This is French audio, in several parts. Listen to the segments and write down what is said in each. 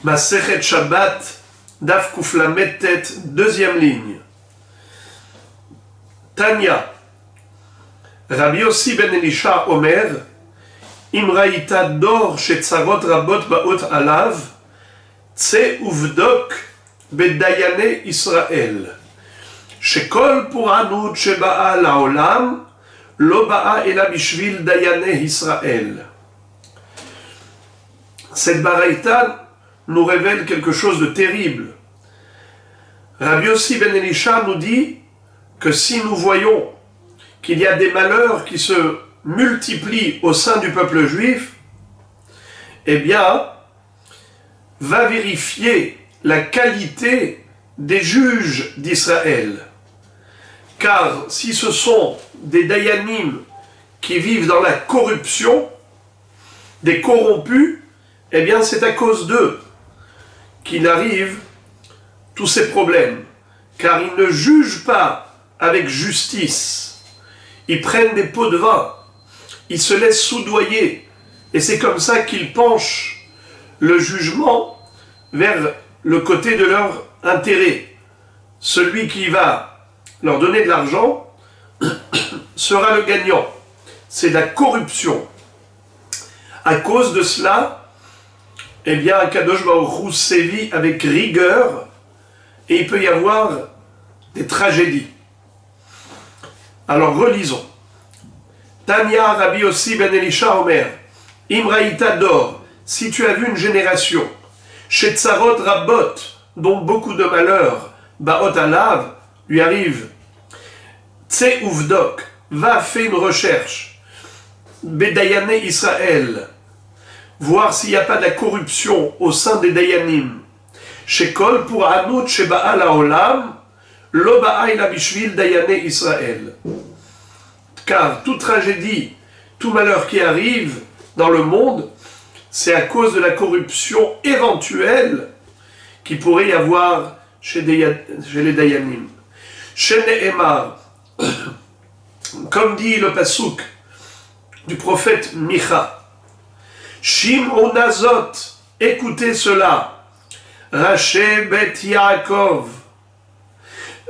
Masechet Shabbat, Daf Kuflamet Tet, deuxième ligne. Tanya, Rabbi Yossi ben Elisha Omer, Imraïta dor shetzarot rabot baot alav, tse uvdok bedayane Israël. Shekol puranut sheba'a laolam, lo ba'a ela bishvil dayane Israël. Cette baraïta nous révèle quelque chose de terrible. Rabbi Yossi ben Elisha nous dit que si nous voyons qu'il y a des malheurs qui se multiplient au sein du peuple juif, eh bien, va vérifier la qualité des juges d'Israël. Car si ce sont des dayanim qui vivent dans la corruption, des corrompus, eh bien c'est à cause d'eux qu'il arrive tous ces problèmes. Car ils ne jugent pas avec justice. Ils prennent des pots de vin. Ils se laissent soudoyer. Et c'est comme ça qu'ils penchent le jugement vers le côté de leur intérêt. Celui qui va leur donner de l'argent sera le gagnant. C'est la corruption. À cause de cela, eh bien, Kadosh Baruch Hu sévit avec rigueur et il peut y avoir des tragédies. Alors, relisons. Tanya Rabbi Yossi ben Elisha Omer, Imraïta dor, si tu as vu une génération, Shetzarot Rabot, dont beaucoup de malheurs, Baot Alav, lui arrive, Tse Uvdok, va faire une recherche, Bedayane Israël, voir s'il n'y a pas de la corruption au sein des Dayanim. Shekol pour Anout Sheba'a Laolam, Lo Ba'a ila Bishvil Dayane Israël. Car toute tragédie, tout malheur qui arrive dans le monde, c'est à cause de la corruption éventuelle qui pourrait y avoir chez les Dayanim. Chez Nehemar, comme dit le Pasuk du prophète Micha, Shim'on Azot, écoutez cela, Raché Bet Yaakov,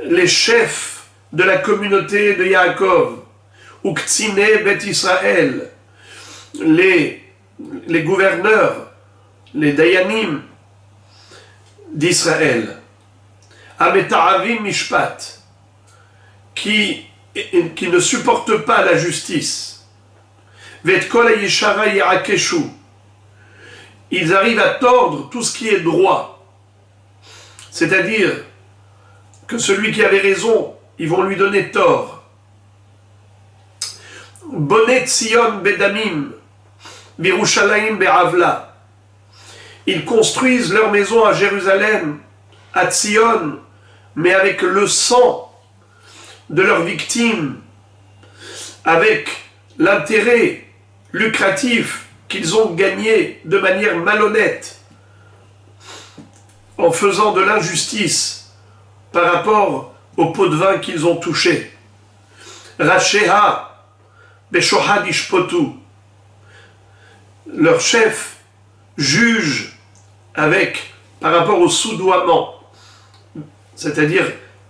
les chefs de la communauté de Yaakov, Uktsine Bet Israël, les gouverneurs, les Dayanim d'Israël, Ameta'avim Mishpat, qui ne supportent pas la justice, Vet Kol Yeshara Yarakeshu, ils arrivent à tordre tout ce qui est droit. C'est-à-dire que celui qui avait raison, ils vont lui donner tort. Bonet Tzion Bedamim, Birushalayim Be'avla. Ils construisent leur maison à Jérusalem, à Tzion, mais avec le sang de leurs victimes, avec l'intérêt lucratif qu'ils ont gagné de manière malhonnête en faisant de l'injustice par rapport au pot de vin qu'ils ont touché. Racheha Beshohad Ishpotu, leur chef juge par rapport au soudoiement, c'est-à-dire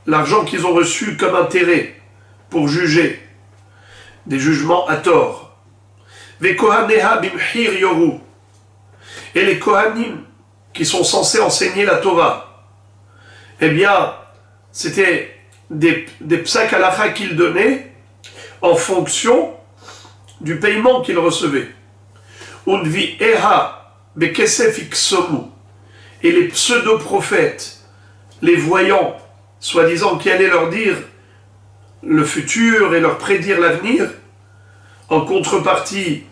l'argent qu'ils ont reçu comme intérêt pour juger, des jugements à tort. Vekohaneha bimhir yoru, et les Kohanim qui sont censés enseigner la Torah, eh bien, c'était des psak halakha qu'ils donnaient en fonction du paiement qu'ils recevaient. Unvi eha bekesef iksomu, et les pseudo-prophètes, les voyants, soi-disant qui allaient leur dire le futur et leur prédire l'avenir, en contrepartie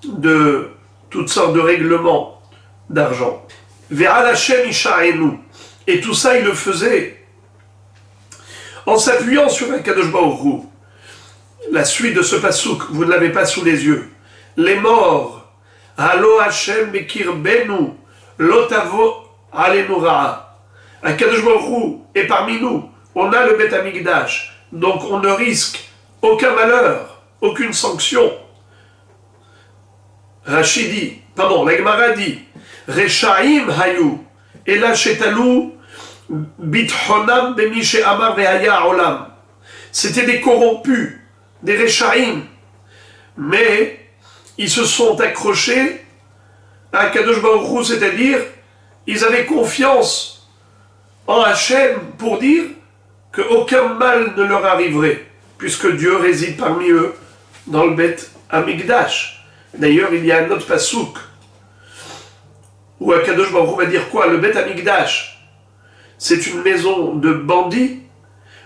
de toutes sortes de règlements d'argent. Ve'al Hashem isha'enu, et tout ça il le faisait en s'appuyant sur Akadosh Baruch Hu. La suite de ce pasouk, vous ne l'avez pas sous les yeux. Les morts, Halo Hashem bekirbenu, lotavo alenu ra'a. Akadosh Baruch Hu est parmi nous. On a le Beth Amikdash, donc on ne risque aucun malheur, aucune sanction. La Gemara dit, Reshaim hayu, ela shetalu bithonam bemi she'amar ve'haya olam. C'était des corrompus, des Reshaim, mais ils se sont accrochés à Kadosh Baruch Hu, c'est-à-dire ils avaient confiance en Hachem pour dire qu'aucun mal ne leur arriverait, puisque Dieu réside parmi eux dans le Beth Amikdash. D'ailleurs, il y a un autre pasouk où Kadosh Baruch Hu va dire quoi? Le Beth Amikdash, c'est une maison de bandits.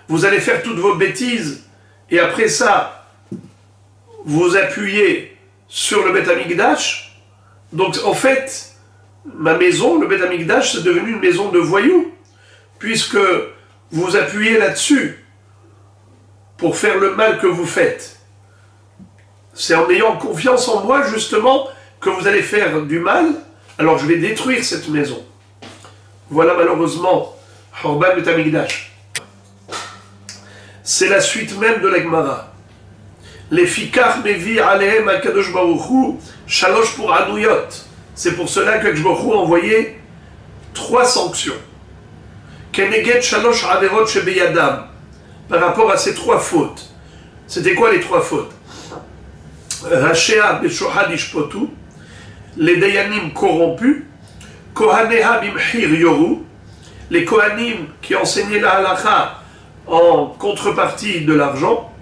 Vous allez faire toutes vos bêtises et après ça, vous appuyez sur le Beth Amikdash. Donc en fait, ma maison, le Beth Amikdash, c'est devenu une maison de voyous, puisque vous appuyez là-dessus pour faire le mal que vous faites. C'est en ayant confiance en moi, justement, que vous allez faire du mal, alors je vais détruire cette maison. Voilà malheureusement Horban Beth Amikdash. C'est la suite même de la Gemara. Les fikach mevi alehem akadosh baruch hu shalosh pour anouyot. C'est pour cela que Baruch Hu a envoyé 3 sanctions. Keneged shalosh averot shebeyadam. Par rapport à ces 3 fautes. C'était quoi les 3 fautes? Rashea beshohad ishpotu. Les dayanim corrompus. Kohaneha bimhir yoru. Les kohanim qui enseignaient la halakha en contrepartie de l'argent,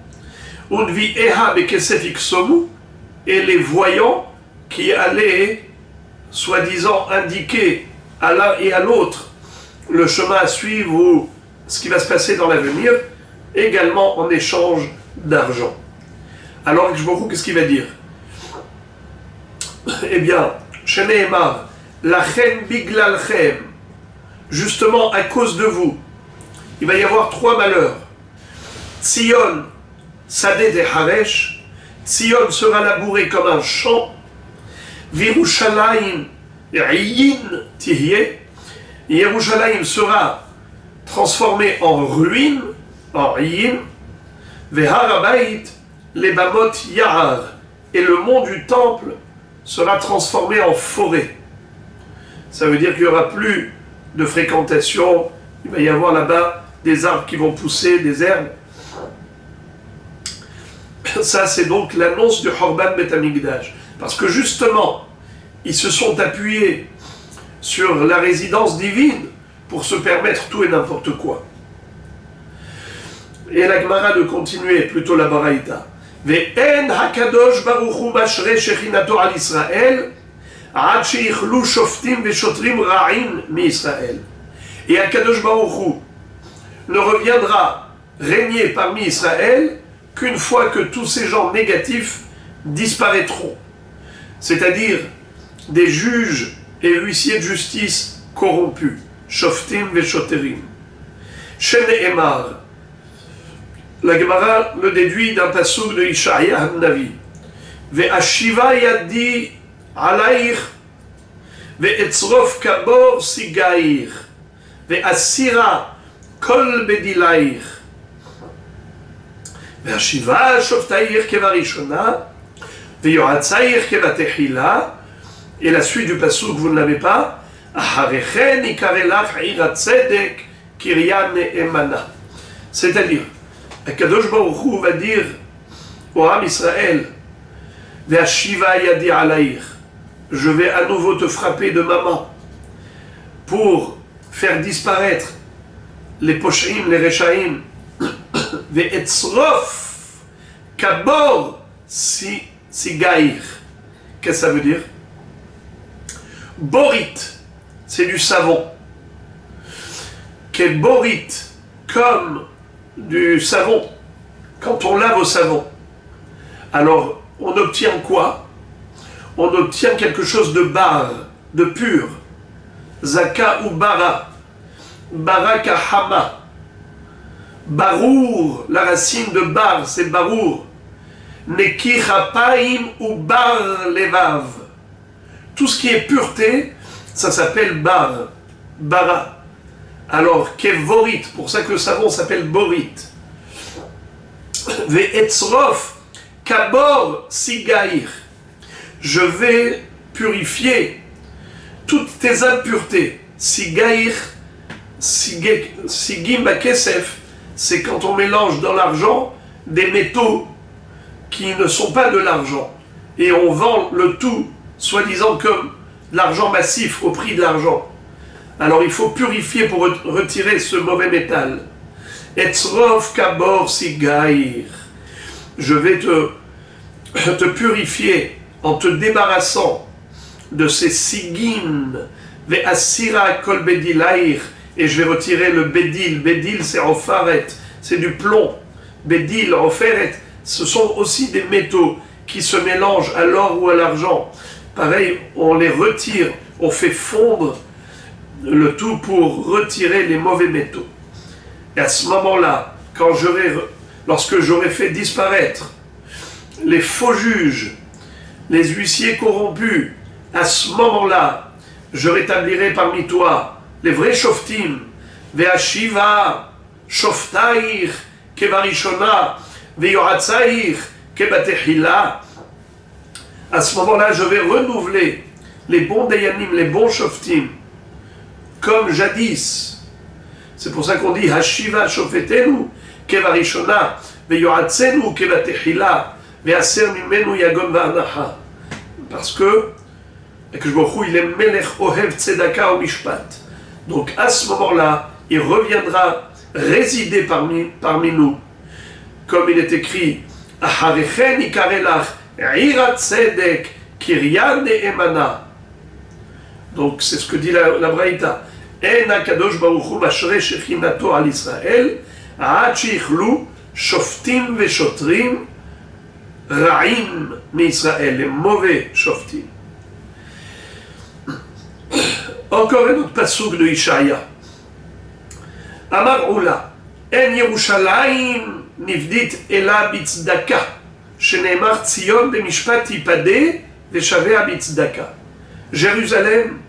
et les voyants qui allaient, soi-disant, indiquer à l'un et à l'autre le chemin à suivre ou ce qui va se passer dans l'avenir, également en échange d'argent. Alors, qu'est-ce qu'il va dire? Eh bien, Sheneemar, lachem biglalchem, justement à cause de vous, il va y avoir 3 malheurs. Tzion, Sadeh de Haresh, Tzion sera labouré comme un champ, Virushalayim, Riyin, Tihye, Yerushalayim sera transformé en ruine, en Riyin, Veharabait, les Bamot Yahar, et le mont du temple sera transformé en forêt. Ça veut dire qu'il n'y aura plus de fréquentation, il va y avoir là-bas des arbres qui vont pousser, des herbes. Ça, c'est donc l'annonce du Horban Beth Amikdash. Parce que justement, ils se sont appuyés sur la résidence divine pour se permettre tout et n'importe quoi. Et la Gemara de continuer, plutôt la Baraïta. Ve'en hakadosh baruch hu mashre shechinato al Israël ad sheichlu shoftim ve'shotrim ra'im mi Israël. Et Hakadosh baruch hu ne reviendra régner parmi Israël qu'une fois que tous ces gens négatifs disparaîtront. C'est-à-dire des juges et huissiers de justice corrompus. Shoftim veshoterim. Sheneemar. La Gemara le déduit d'un passouk de Ishaïa Navi. Ve'ashiva yadi alayich ve'etzrof kabor sigair ve'asira Kol bedilaïr. Ve'ashiva shoftaïr kevarishona, ve'yohatzaïr kevatechila. Et la suite du passouk, vous ne l'avez pas. Aharechen ikarelach iratzedek kiryan emana. C'est-à-dire, Akadosh Baruch Hu va dire au Ham Israël, Ve'ashiva yadi alayir. Je vais à nouveau te frapper de ma main pour faire disparaître les poshim, les rechaim, ve'etzrof kabor sigair. Qu'est-ce que ça veut dire? Borit, c'est du savon. Qu'est borit, comme du savon. Quand on lave au savon, alors on obtient quoi? On obtient quelque chose de bar, de pur. Zaka ou bara. Baraka hama. Barour, la racine de bar, c'est barour. Neki chapaim ou bar levav. Tout ce qui est pureté, ça s'appelle bar, bara. Alors, kevorit, pour ça que le savon s'appelle borit. Ve'etzrof, kabor sigair. Je vais purifier toutes tes impuretés. Sigaïr, sigim bakesef, c'est quand on mélange dans l'argent des métaux qui ne sont pas de l'argent. Et on vend le tout, soi-disant comme l'argent massif au prix de l'argent. Alors il faut purifier pour retirer ce mauvais métal. Etzrov kabor sigaïr. Je vais te purifier en te débarrassant de ces sigim, ve asira kol bedilaïr, et je vais retirer le bédil. Bédil, c'est ofaret, c'est du plomb. Bédil, oferet, ce sont aussi des métaux qui se mélangent à l'or ou à l'argent. Pareil, on les retire, on fait fondre le tout pour retirer les mauvais métaux. Et à ce moment-là, lorsque j'aurai fait disparaître les faux juges, les huissiers corrompus, à ce moment-là, je rétablirai parmi toi les vrais shoftim, ve'ashiva shoftair kevarishona ve'yoratzair kebatehila. À ce moment-là, je vais renouveler les bons dayanim, les bons shoftim, comme jadis. C'est pour ça qu'on dit hashiva shofetenu kevarishona ve'yoratzenu kebatehila ve'aser mimenu yagon va'anaha. Parce que il est melech ohev tzedaka au mishpat. Donc à ce moment-là, il reviendra résider parmi nous. Comme il est écrit, Aharechen ikarelach ira tzedek kirya ne'emana. Donc c'est ce que dit la Braïta. En akadosh baruch hu mashre shechinato al Israël, ha'ad shichlu shoftim veshotrim ra'im mi-Israël, les mauvais shoftim. Encore un autre passouk de Ishaïa. Amar Oula, En Yerushalayim nivdit ela bitzdaka, sheneemar Tzion bemishpat yipade veshavea bitzdaka. Jérusalem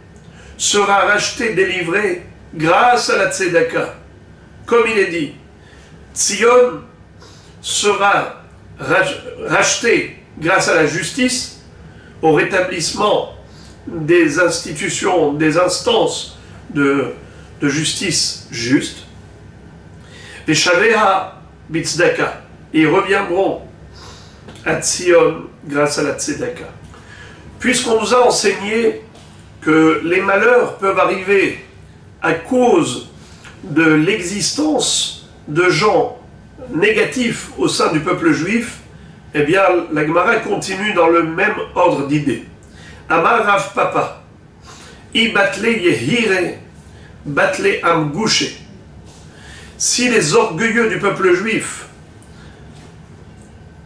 sera racheté, délivré grâce à la tzedaka. Comme il est dit, Tzion sera racheté grâce à la justice, au rétablissement des institutions, des instances de justice juste. Les Shavea Bitzdaka, ils reviendront à Tzion grâce à la Tzedaka. Puisqu'on nous a enseigné que les malheurs peuvent arriver à cause de l'existence de gens négatifs au sein du peuple juif, eh bien la Gemara continue dans le même ordre d'idées. Amar Rav Papa, I batle yehire, batle amgouche. Si les orgueilleux du peuple juif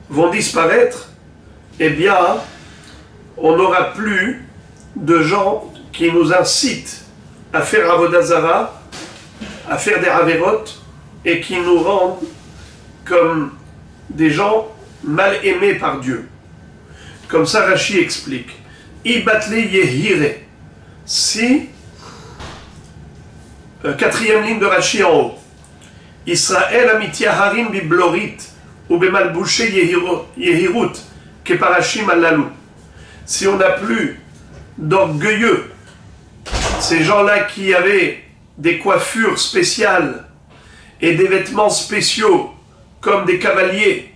vont disparaître, eh bien, on n'aura plus de gens qui nous incitent à faire Avodah Zara, à faire des Averot, et qui nous rendent comme des gens mal aimés par Dieu. Comme ça, Rashi explique. Ibatle yehire. Si, quatrième ligne de Rashi en haut, Israël amitia harim biblorit ou bemalbouche yehirut keparashim alalou. Si on n'a plus d'orgueilleux, ces gens-là qui avaient des coiffures spéciales et des vêtements spéciaux comme des cavaliers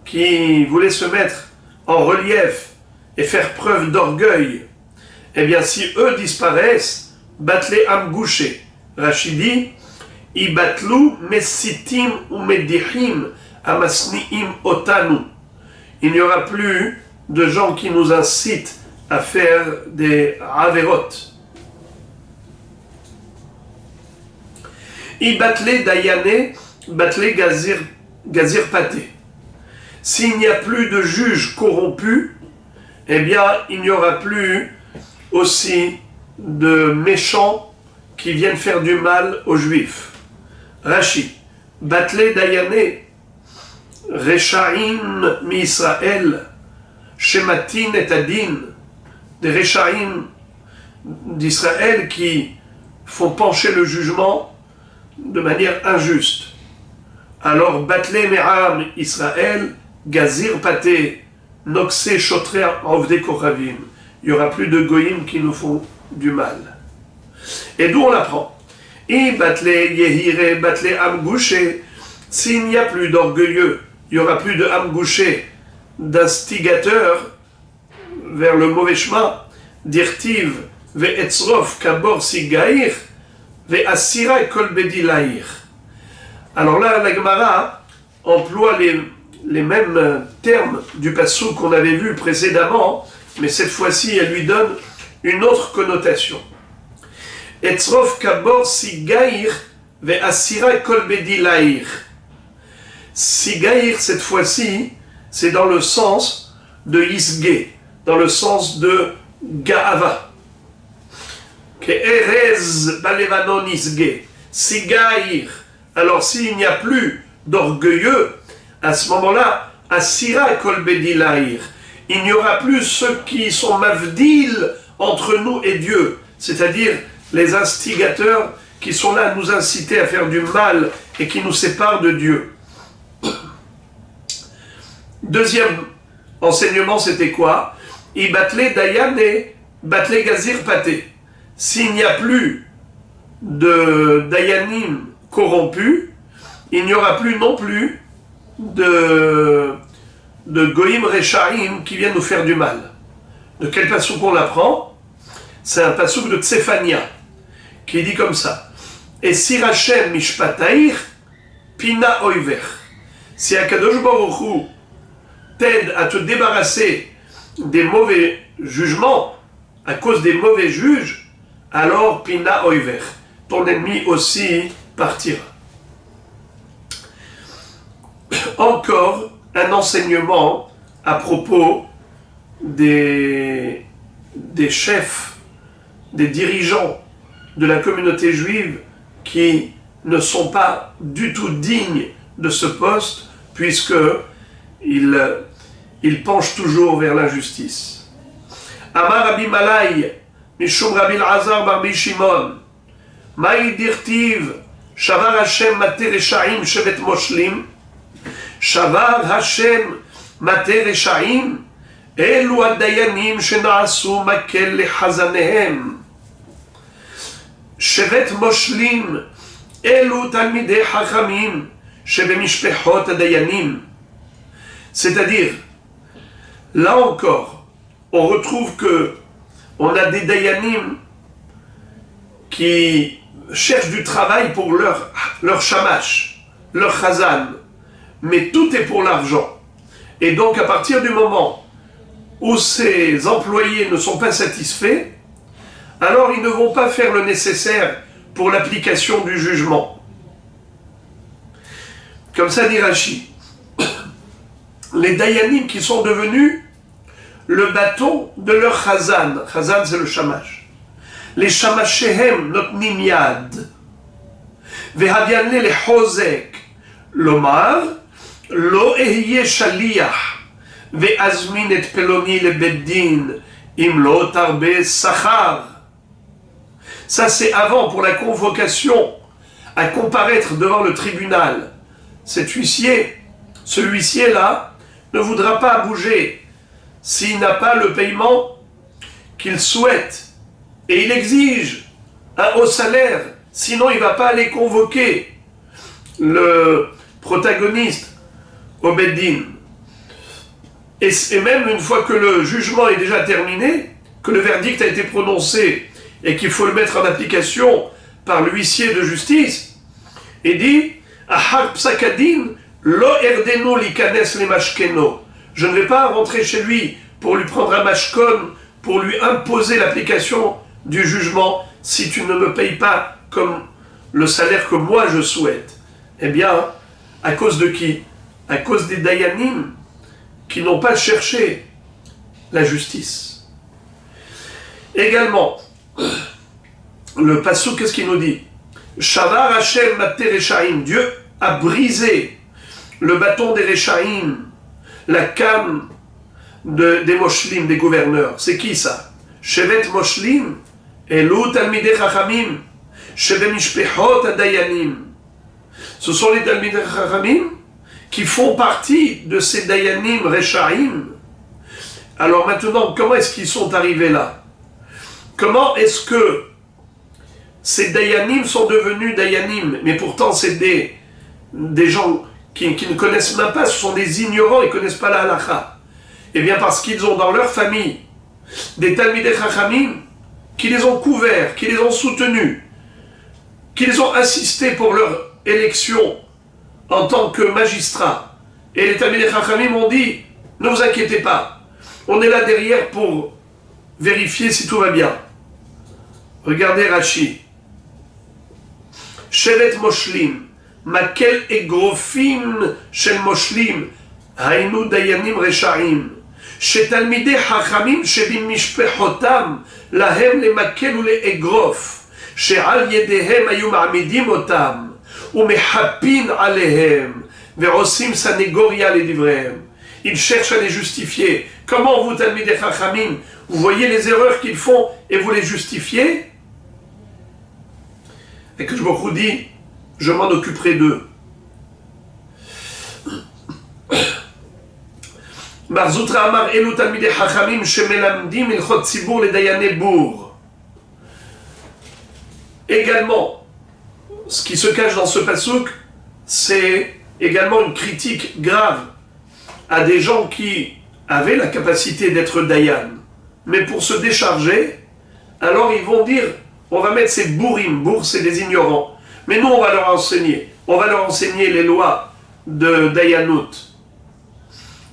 qui voulaient se mettre en relief et faire preuve d'orgueil, eh bien si eux disparaissent, batle amgouché. Rachidi, ibatlu mesitim ou medihim amasniim otanu. Il n'y aura plus de gens qui nous incitent à faire des averot. Ibatle dayane, batle gazir paté. S'il n'y a plus de juges corrompus, eh bien, il n'y aura plus aussi de méchants qui viennent faire du mal aux Juifs. Rashi, Batle Dayane, Rechaim mi-Israël, Shematin et Adin, des Rechaim d'Israël qui font pencher le jugement de manière injuste. Alors, Batle Me'am Israël, Gazir Paté, Noxé Chotré Ovde Koravim. Il n'y aura plus de goïm qui nous font du mal. Et d'où on l'apprend? S'il n'y a plus d'orgueilleux, il n'y aura plus de amgouché, d'instigateur vers le mauvais chemin, d'irtiv, ve'etzrof, kabor sigair, ve'asira kol bedilair. Alors là, la Gemara emploie les mêmes termes du passou qu'on avait vu précédemment, mais cette fois-ci, elle lui donne une autre connotation. Etzrof kabor sigair ve'asira kol bedilair. Sigair, cette fois-ci, c'est dans le sens de isge, dans le sens de gaava. Que erez balevanon isge. Sigair. Alors s'il n'y a plus d'orgueilleux, à ce moment-là, asira kol bedilair. Il n'y aura plus ceux qui sont mavdil entre nous et Dieu, c'est-à-dire les instigateurs qui sont là à nous inciter à faire du mal et qui nous séparent de Dieu. Deuxième enseignement, c'était quoi? Ibatle dayane, batle gazir pate. S'il n'y a plus de dayanim corrompus, il n'y aura plus non plus de goïm rechaim qui viennent nous faire du mal. De quel passouk on l'apprend? C'est un passouk de Tsefania qui dit comme ça: et si Rachem mishpatair pina oiver. Si Akadosh Baruch Hu t'aide à te débarrasser des mauvais jugements à cause des mauvais juges, alors pina oiver, ton ennemi aussi partira. Encore un enseignement à propos des chefs, des dirigeants de la communauté juive qui ne sont pas du tout dignes de ce poste, puisque ils penchent toujours vers l'injustice. Amar Rabbi Malay, Mishum Rabbi Elazar bar Bi Shimon, Maï dirtiv, Shavar Hashem mater reshaim shevet moshlim, Shavar Hashem mater reshaim, Elu adayanim shenaasu makel lechazanehem. shevet moshlim, Elu talmidei chachamim, shebemishpechot adayanim. C'est-à-dire, là encore, on retrouve que on a des dayanim qui cherchent du travail pour leur shamash, leur chazan, mais tout est pour l'argent. Et donc, à partir du moment où ces employés ne sont pas satisfaits, alors ils ne vont pas faire le nécessaire pour l'application du jugement. Comme ça dit Rashi. Les dayanim qui sont devenus le bâton de leur chazan. Chazan, c'est le shamash. Les shamashehem notnim yad. Vehadianle le chozek. Lomar, lo ehye shaliach. Veazmin et peloni le beddin. Im lo tarbe sachar. Ça, c'est avant, pour la convocation à comparaître devant le tribunal. Cet huissier, ce huissier-là, ne voudra pas bouger s'il n'a pas le paiement qu'il souhaite. Et il exige un haut salaire, sinon il ne va pas aller convoquer le protagoniste au Beddin. Et même une fois que le jugement est déjà terminé, que le verdict a été prononcé et qu'il faut le mettre en application par l'huissier de justice, il dit « Ahar psakadin » Lo erdeno likanes le mashkeno. Je ne vais pas rentrer chez lui pour lui prendre un mashkon, pour lui imposer l'application du jugement si tu ne me payes pas comme le salaire que moi je souhaite. Eh bien, à cause de qui? À cause des dayanim qui n'ont pas cherché la justice. Également, le passou, qu'est-ce qu'il nous dit? Shavar Hashem mater reshaim. Dieu a brisé le bâton des Rechaim, la canne des Moshlim, des gouverneurs. C'est qui ça? Shevet Moshlim, Elu Talmidei Chachamim, Shebe Mishpechot Adayanim. Ce sont les Talmidei Chachamim qui font partie de ces Dayanim Rechaim. Alors maintenant, comment est-ce qu'ils sont arrivés là? Comment est-ce que ces dayanim sont devenus dayanim, mais pourtant c'est des gens qui ne connaissent même pas, ce sont des ignorants, ils ne connaissent pas la halakha. Eh bien parce qu'ils ont dans leur famille des talmidei chachamim qui les ont couverts, qui les ont soutenus, qui les ont assistés pour leur élection en tant que magistrats. Et les talmidei chachamim ont dit, ne vous inquiétez pas, on est là derrière pour vérifier si tout va bien. Regardez Rashi. Shevet Moshlim, Makel Egrofim Shel Moshlim, Hainu Dayanim Reshaim, Shetalmidei Chachamim Shebim Mishpechotam, Lahem le Makel ou le Egrof, She'al Yedehem Ayu Ma'amidim Otam, Umechapin Alehem, Verosim Sanegoria le Divrehem. Ils cherchent à les justifier. Comment vous, Talmidei Chachamim, vous voyez les erreurs qu'ils font et vous les justifiez? Et que je me dis, je m'en occuperai d'eux. Marzoutra Amar Elu Talmidei Chachamim Shemelamdim Ilchot Tzibur le Dayané Bour. Également, ce qui se cache dans ce pasuk, c'est également une critique grave à des gens qui avaient la capacité d'être dayan, mais pour se décharger, alors ils vont dire, on va mettre ces bourrim, bourr c'est des ignorants, mais nous on va leur enseigner les lois de Dayanut.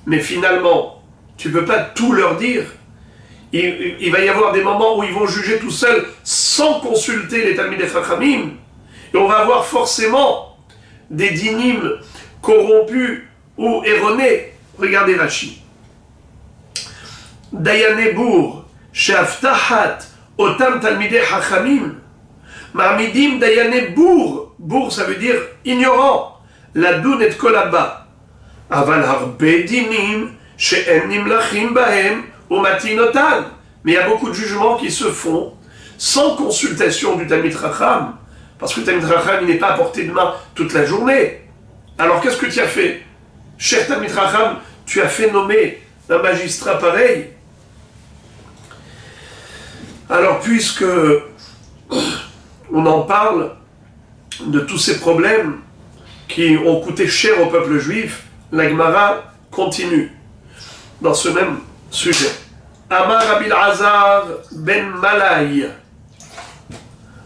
Mais finalement, tu ne peux pas tout leur dire. Il va y avoir des moments où ils vont juger tout seuls sans consulter les Talmidei Chachamim, et on va avoir forcément des dinim corrompus ou erronés. Regardez Rashi. Dayané bourr, she'aftahat Otam Talmidei Chachamim, Marmidim Dayané Bour. Bour, ça veut dire ignorant. La doun et kolaba. Aval harbe dinim, she'en nimlachim bahem, umatinotan. Mais il y a beaucoup de jugements qui se font sans consultation du Talmid Chacham, parce que le Talmid Chacham, il n'est pas à portée de main toute la journée. Alors qu'est-ce que tu as fait? Cher Talmid Chacham, tu as fait nommer un magistrat pareil. Alors, puisque on en parle de tous ces problèmes qui ont coûté cher au peuple juif, la Gemara continue dans ce même sujet. Amar Rabbi Elazar ben Malay.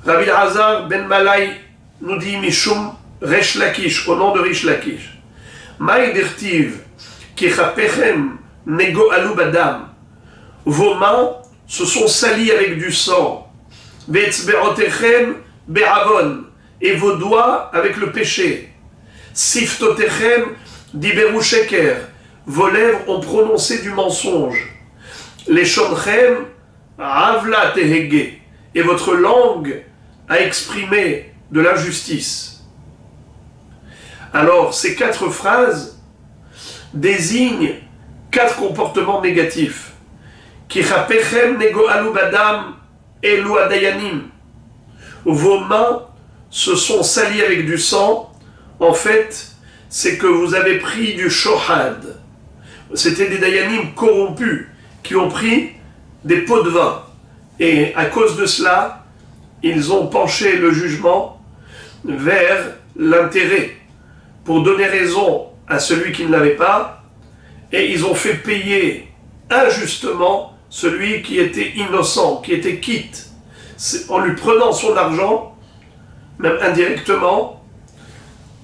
Rabbi Elazar ben Malay nous dit Mishum Resh Lakish, au nom de Rish Lakish. Maï dirtiv ki chapechem nego alou badam. Vos mains se sont salis avec du sang. Ve'etzbe'otechem be'avon, et vos doigts avec le péché. Siftotechem diberu sheker, vos lèvres ont prononcé du mensonge. Leshonchem avla tehege, et votre langue a exprimé de l'injustice. Alors, ces 4 phrases désignent 4 comportements négatifs. Kichapechem nego alou badam elu adayanim. Vos mains se sont salies avec du sang. En fait, c'est que vous avez pris du shohad. C'était des dayanim corrompus qui ont pris des pots de vin. Et à cause de cela, ils ont penché le jugement vers l'intérêt pour donner raison à celui qui ne l'avait pas. Et ils ont fait payer injustement celui qui était innocent, qui était quitte, en lui prenant son argent, même indirectement,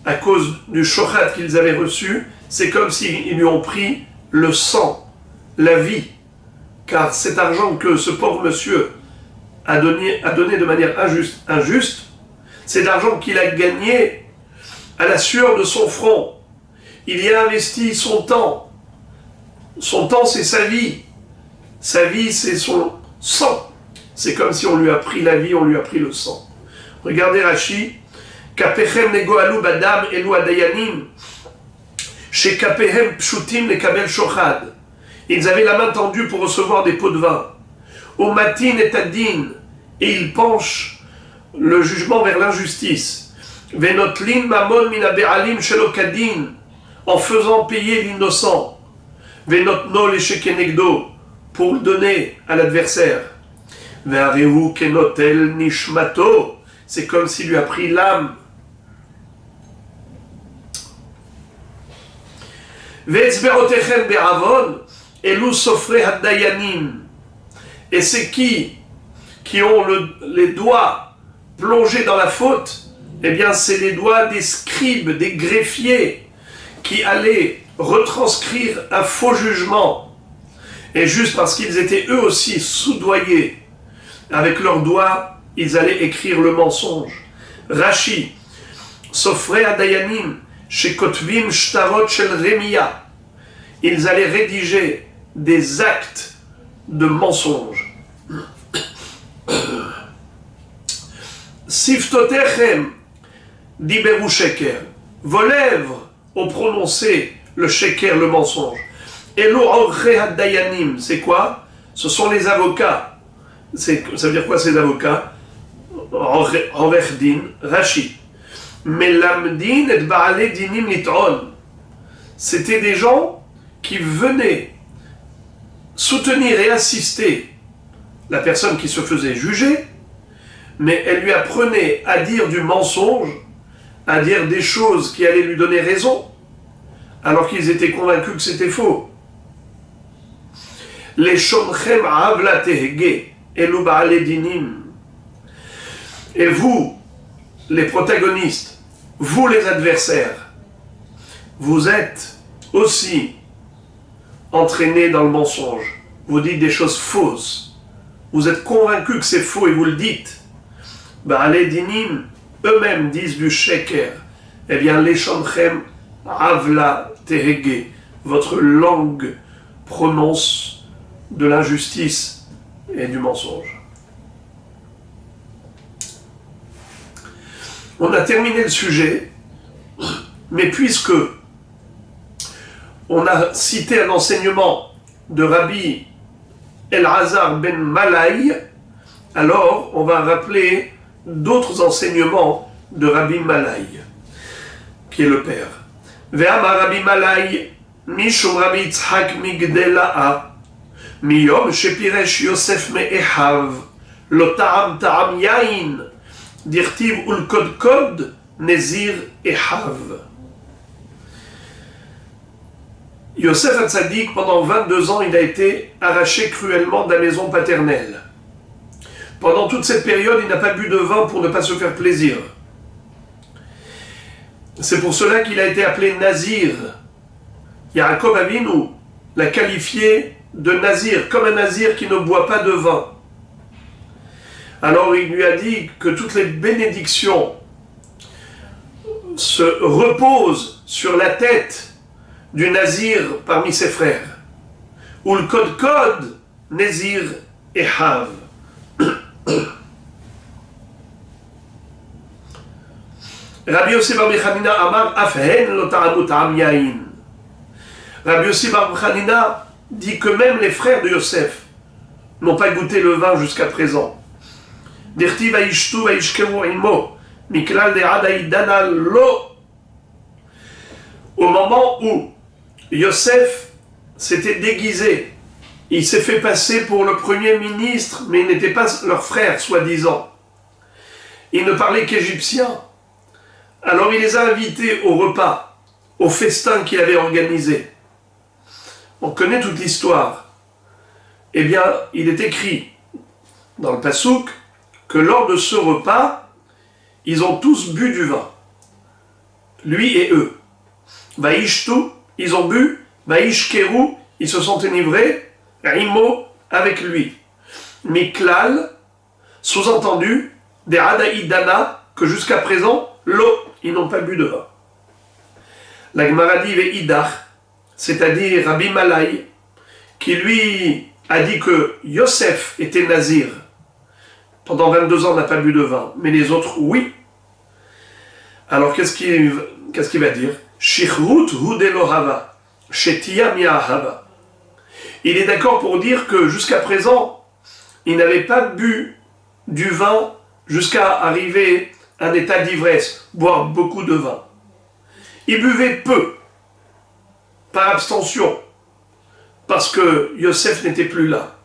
à cause du shochat qu'ils avaient reçu, c'est comme s'ils lui ont pris le sang, la vie, car cet argent que ce pauvre monsieur a donné de manière injuste, c'est l'argent qu'il a gagné à la sueur de son front. Il y a investi son temps. Son temps, c'est sa vie. Sa vie, c'est son sang. C'est comme si on lui a pris la vie, on lui a pris le sang. Regardez Rashi. Kapechem nego alou badam elu adayanim. Chez Kapehem pshutim lekabel shochad. Ils avaient la main tendue pour recevoir des pots de vin. Au matin et adin. Et ils penchent le jugement vers l'injustice. Venotlin mamon min abe'alim shelo kadin. En faisant payer l'innocent. Venotno leshekenegdo. Pour le donner à l'adversaire. Ve'arehu kenotel nishmato. C'est comme s'il lui a pris l'âme. Ve'etzberotechem be'avon, elu sofre haddayanim. Et c'est qui ont les doigts plongés dans la faute? Eh bien, c'est les doigts des scribes, des greffiers, qui allaient retranscrire un faux jugement. Et juste parce qu'ils étaient eux aussi soudoyés, avec leurs doigts, ils allaient écrire le mensonge. Rashi, Sofre Adayanim, chez Kotvim Shtarot Shel Remia, ils allaient rédiger des actes de mensonge. Siftotechem diberu sheker, vos lèvres ont prononcé le sheker, le mensonge. Elo orche haddayanim, c'est quoi? Ce sont les avocats. Ça veut dire quoi ces avocats? Orech din, Rashi. Melamdin et baale dinim lit'on. C'était des gens qui venaient soutenir et assister la personne qui se faisait juger, mais elle lui apprenait à dire du mensonge, à dire des choses qui allaient lui donner raison, alors qu'ils étaient convaincus que c'était faux. Les shomchem avla tehege elu baale dinim. Et vous, les protagonistes, vous les adversaires, vous êtes aussi entraînés dans le mensonge. Vous dites des choses fausses. Vous êtes convaincus que c'est faux et vous le dites. Baale dinim, eux-mêmes disent du sheker. Eh bien, les shomchem avla tehege, votre langue prononce de l'injustice et du mensonge. On a terminé le sujet, mais puisque on a cité un enseignement de Rabbi Elazar ben Malaï, alors on va rappeler d'autres enseignements de Rabbi Malaï, qui est le père. Ve'amar Rabbi Malaï, mishum Rabbi Yitzhak migdela'a, miyom shepiresh Yosef me'ehav, lo ta'am ta'am yain, dirtiv ul kod kod, nezir ehav. Yosef Hatzadik, pendant 22 ans, il a été arraché cruellement de la maison paternelle. Pendant toute cette période, il n'a pas bu de vin pour ne pas se faire plaisir. C'est pour cela qu'il a été appelé Nazir. Yaakov Avinu l'a qualifié de Nazir, comme un Nazir qui ne boit pas de vin. Alors il lui a dit que toutes les bénédictions se reposent sur la tête du Nazir parmi ses frères. Ul kod kod, Nazir ehav. Rabbi Yossi bar Chanina amar afhen lo ta'amu ta'am yain. Rabbi Yossi bar Chanina dit que même les frères de Yosef n'ont pas goûté le vin jusqu'à présent. Dirti vaishtu vaishkeru imo miklal de'adai dana lo. Au moment où Yosef s'était déguisé, il s'est fait passer pour le premier ministre, mais il n'était pas leur frère, soi-disant. Il ne parlait qu'égyptien. Alors il les a invités au repas, au festin qu'il avait organisé. On connaît toute l'histoire. Eh bien, il est écrit dans le Passouk que lors de ce repas, ils ont tous bu du vin. Lui et eux. Vaishtu, ils ont bu. Vaishkeru, ils se sont enivrés. Imo, avec lui. Miklal, sous-entendu, des Hadaïdana, que jusqu'à présent, l'eau, ils n'ont pas bu de vin. La Gemara dit Ve'idach, c'est-à-dire Rabbi Malaï, qui lui a dit que Yosef était nazir. Pendant 22 ans, n'a pas bu de vin, mais les autres, oui. Alors, qu'est-ce qu'il va dire? Shichrut hudelohava, shetia miahava. Il est d'accord pour dire que jusqu'à présent, il n'avait pas bu du vin jusqu'à arriver à un état d'ivresse, boire beaucoup de vin. Il buvait peu, par abstention, parce que Yosef n'était plus là.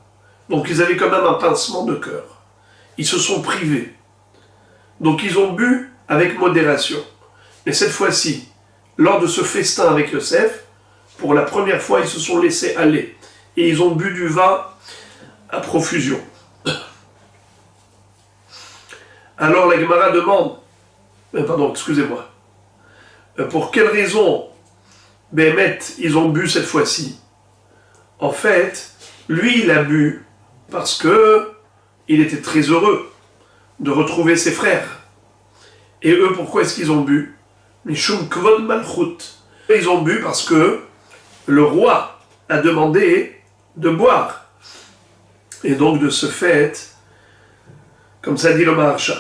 Donc ils avaient quand même un pincement de cœur. Ils se sont privés. Donc ils ont bu avec modération. Mais cette fois-ci, lors de ce festin avec Yosef, pour la première fois, ils se sont laissés aller. Et ils ont bu du vin à profusion. Alors la Gemara demande, pardon, excusez-moi, pour quelle raison Béhémet, ils ont bu cette fois-ci? En fait, lui, il a bu parce que il était très heureux de retrouver ses frères. Et eux, pourquoi est-ce qu'ils ont bu? Mishum kvod malchut. Ils ont bu parce que le roi a demandé de boire. Et donc, de ce fait, comme ça dit le Maharsha.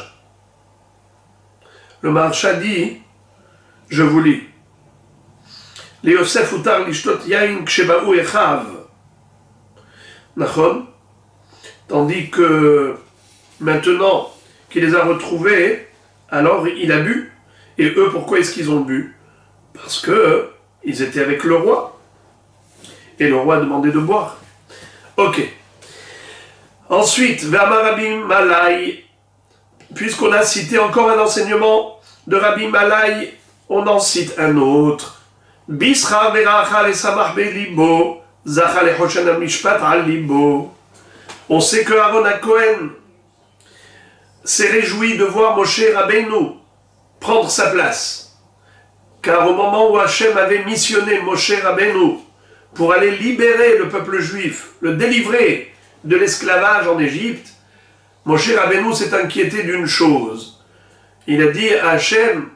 Le Maharsha dit, je vous lis, Le Yosef utar lishtot yain ksheba'u echav. Nachon. Tandis que maintenant qu'il les a retrouvés, alors il a bu. Et eux, pourquoi est-ce qu'ils ont bu? Parce que ils étaient avec le roi. Et le roi a demandé de boire. Ok. Ensuite, Ve'amar Rabbi Malai, puisqu'on a cité encore un enseignement de Rabbi Malai, on en cite un autre. Bisra veracha le samach belibo, zacha le choshen al mishpat al libo. On sait que Aaron HaKohen s'est réjoui de voir Moshe Rabbeinu prendre sa place. Car au moment où Hachem avait missionné Moshe Rabbeinu pour aller libérer le peuple juif, le délivrer de l'esclavage en Égypte, Moshe Rabbeinu s'est inquiété d'une chose. Il a dit à Hachem,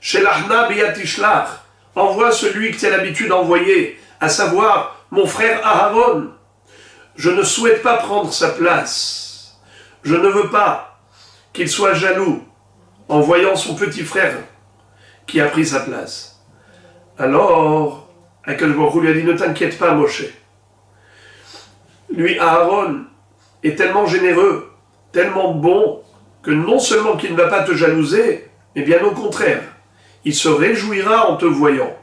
Shelachna biyatishlach, envoie celui que tu as l'habitude d'envoyer, à savoir mon frère Aaron. Je ne souhaite pas prendre sa place. Je ne veux pas qu'il soit jaloux en voyant son petit frère qui a pris sa place. Alors, Akadosh Baruch Hu lui a dit, ne t'inquiète pas, Moshe. Lui, Aaron, est tellement généreux, tellement bon, que non seulement qu'il ne va pas te jalouser, mais bien au contraire, il se réjouira en te voyant.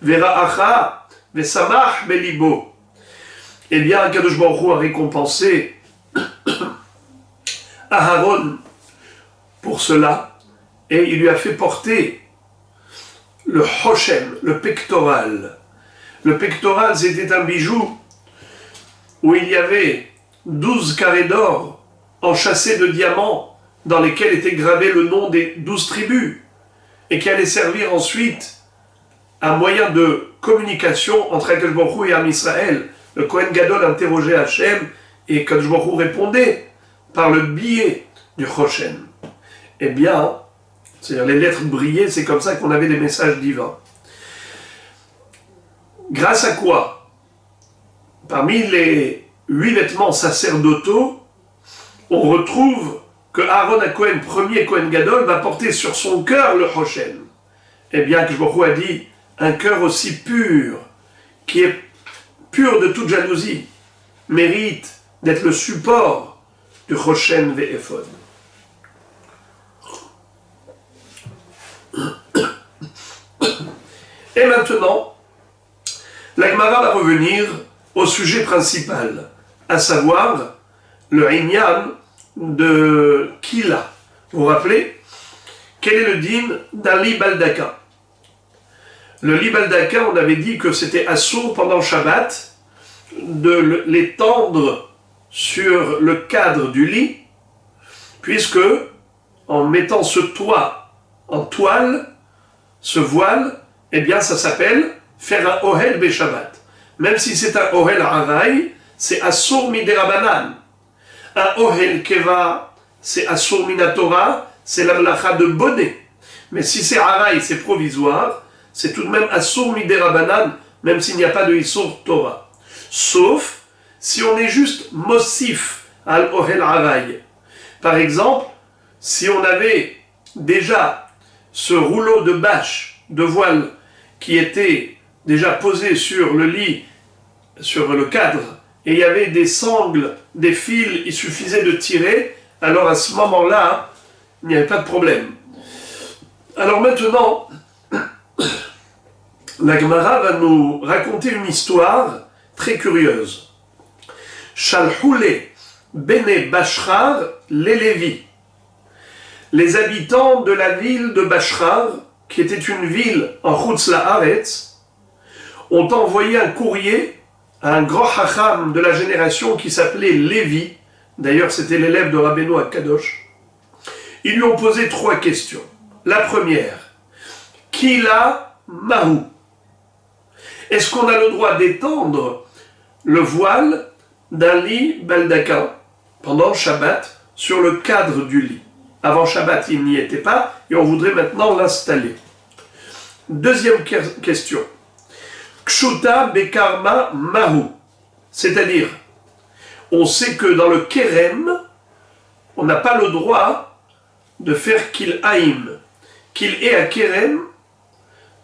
Vera acha, vesamach belibo. Eh bien, Akadosh Baruch Hu a récompensé Aaron pour cela, et il lui a fait porter le Hoshem, le pectoral. Le pectoral, c'était un bijou où il y avait 12 carrés d'or enchâssés de diamants dans lesquels était gravé le nom des 12 tribus et qui allait servir ensuite à moyen de communication entre Akadosh Baruch Hu et Am Israël. Le Kohen Gadol interrogeait Hachem et Akadosh Baruch Hu répondait par le biais du Hoshem. Eh bien, c'est-à-dire les lettres brillaient, c'est comme ça qu'on avait des messages divins. Grâce à quoi? Parmi les 8 vêtements sacerdotaux, on retrouve que Aaron HaKohen, premier Kohen Gadol, va porter sur son cœur le Hoshem. Eh bien, que Baruch Hu a dit, un cœur aussi pur, qui est pur de toute jalousie, mérite d'être le support du Hoshem ve'ephod. Et maintenant, la Gemara va revenir au sujet principal, à savoir le Inyan de Kila. Vous vous rappelez? Quel est le din d'un lit baldaka? Le lit baldaka, on avait dit que c'était assourd pendant Shabbat de l'étendre sur le cadre du lit, puisque en mettant ce toit en toile, ce voile, eh bien ça s'appelle faire un ohel beshabbat. Même si c'est un ohel haraï, c'est assour miderabanan. Un ohel keva, c'est assour minatora, c'est la mlacha de bonnet. Mais si c'est haraï, c'est provisoire, c'est tout de même assour miderabanan, même s'il n'y a pas de issour Torah. Sauf si on est juste mossif al ohel haraï. Par exemple, si on avait déjà ce rouleau de bâche, de voile, qui était déjà posé sur le lit, sur le cadre, et il y avait des sangles, des fils, il suffisait de tirer, alors à ce moment-là, il n'y avait pas de problème. Alors maintenant, la Gemara va nous raconter une histoire très curieuse. Shalhoule Bene Bashrar, les Lévis. Les habitants de la ville de Bashrar, qui était une ville en Chutz La'aretz, ont envoyé un courrier à un grand hacham de la génération qui s'appelait Lévi. D'ailleurs, c'était l'élève de Rabbeinu Akadosh. Ils lui ont posé 3 questions. La première, Kila Mahu. Est-ce qu'on a le droit d'étendre le voile d'un lit baldaquin pendant Shabbat sur le cadre du lit? Avant Shabbat, il n'y était pas et on voudrait maintenant l'installer. Deuxième question. Kshuta Bekarma Mahu. C'est-à-dire, on sait que dans le Kerem, on n'a pas le droit de faire Kil Haïm. Kil et à Kerem,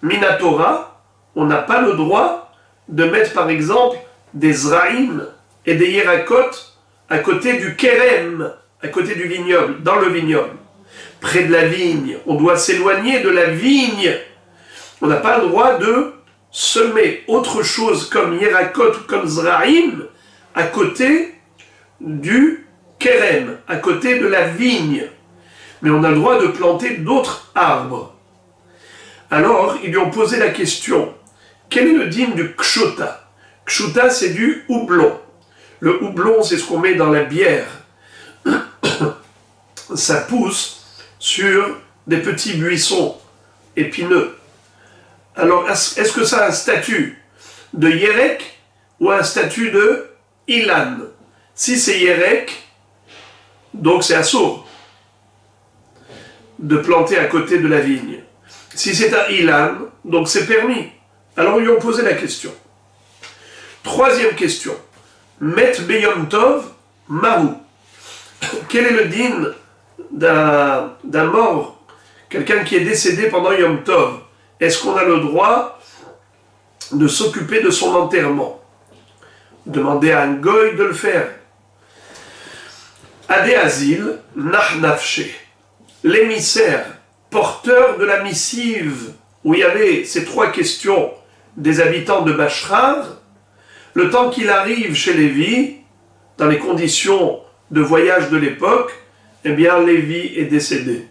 Minatora, on n'a pas le droit de mettre par exemple des Zraïm et des Yerakot à côté du Kerem, à côté du vignoble, dans le vignoble. Près de la vigne, on doit s'éloigner de la vigne. On n'a pas le droit de semer autre chose comme Yerakot ou comme Zraïm à côté du Kerem, à côté de la vigne. Mais on a le droit de planter d'autres arbres. Alors, ils lui ont posé la question, quel est le digne du Kshota? Kshota, c'est du houblon. Le houblon, c'est ce qu'on met dans la bière. Ça pousse sur des petits buissons épineux. Alors, est-ce que ça a un statut de Yerek ou un statut de Ilan? Si c'est Yerek, donc c'est assourd de planter à côté de la vigne. Si c'est un Ilan, donc c'est permis. Alors ils lui ont posé la question. Troisième question. Met Beyom Tov Mahu. Quel est le din d'un mort, quelqu'un qui est décédé pendant Yom Tov? Est-ce qu'on a le droit de s'occuper de son enterrement? Demander à un goy de le faire. Adé Azil, Nachnafche. L'émissaire, porteur de la missive, où il y avait ces 3 questions des habitants de Bashrar, le temps qu'il arrive chez Lévi, dans les conditions de voyage de l'époque, eh bien Lévi est décédé.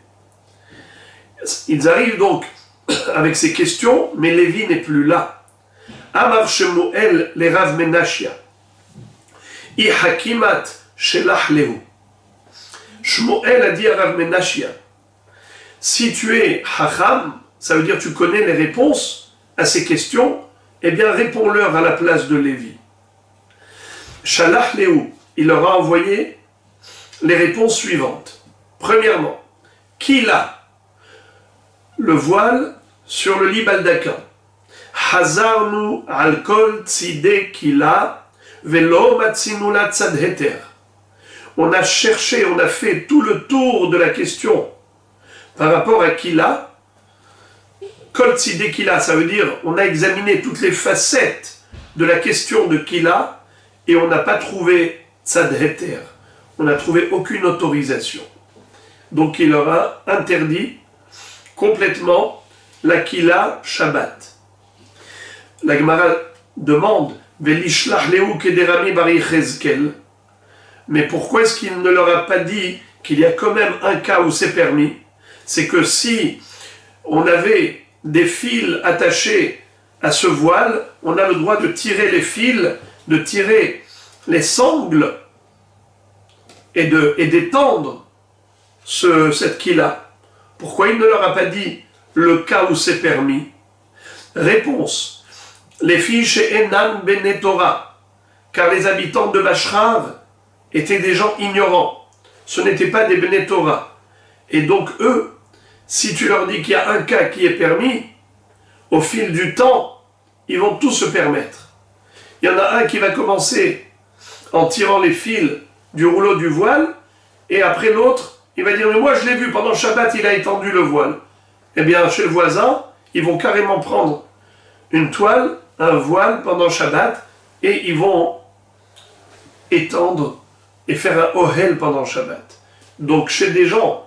Ils arrivent donc avec ces questions, mais Lévi n'est plus là. Amar Shemuel le Rav Menashia. I hakimat shelach lehu. Shmuel a dit à Rav Menashia, si tu es hacham, ça veut dire tu connais les réponses à ces questions, eh bien réponds-leur à la place de Lévi. Shalach lehu, il leur a envoyé les réponses suivantes. Premièrement, Kila, le voile sur le lit baldaquin. Hazarnu al kol tzide Kila, velo matzinu la tzad heter. On a cherché, on a fait tout le tour de la question par rapport à Kila. Kol tzide Kila, ça veut dire on a examiné toutes les facettes de la question de Kila et on n'a pas trouvé tzad heter. On n'a trouvé aucune autorisation. Donc il leur a interdit complètement la Kila Shabbat. La Gemara demande Velishlach leu kederami bar Yechezkel. Mais pourquoi est-ce qu'il ne leur a pas dit qu'il y a quand même un cas où c'est permis? C'est que si on avait des fils attachés à ce voile, on a le droit de tirer les fils, de tirer les sangles et d'étendre cette Kila. Pourquoi il ne leur a pas dit le cas où c'est permis? Réponse. Les filles chez Enan Benetora, car les habitants de Bashrar étaient des gens ignorants. Ce n'étaient pas des Benetora. Et donc eux, si tu leur dis qu'il y a un cas qui est permis, au fil du temps, ils vont tous se permettre. Il y en a un qui va commencer en tirant les fils du rouleau du voile, et après l'autre, il va dire « Mais moi je l'ai vu, pendant Shabbat, il a étendu le voile. » Eh bien, chez le voisin, ils vont carrément prendre une toile, un voile pendant Shabbat, et ils vont étendre et faire un ohel pendant Shabbat. Donc, chez des gens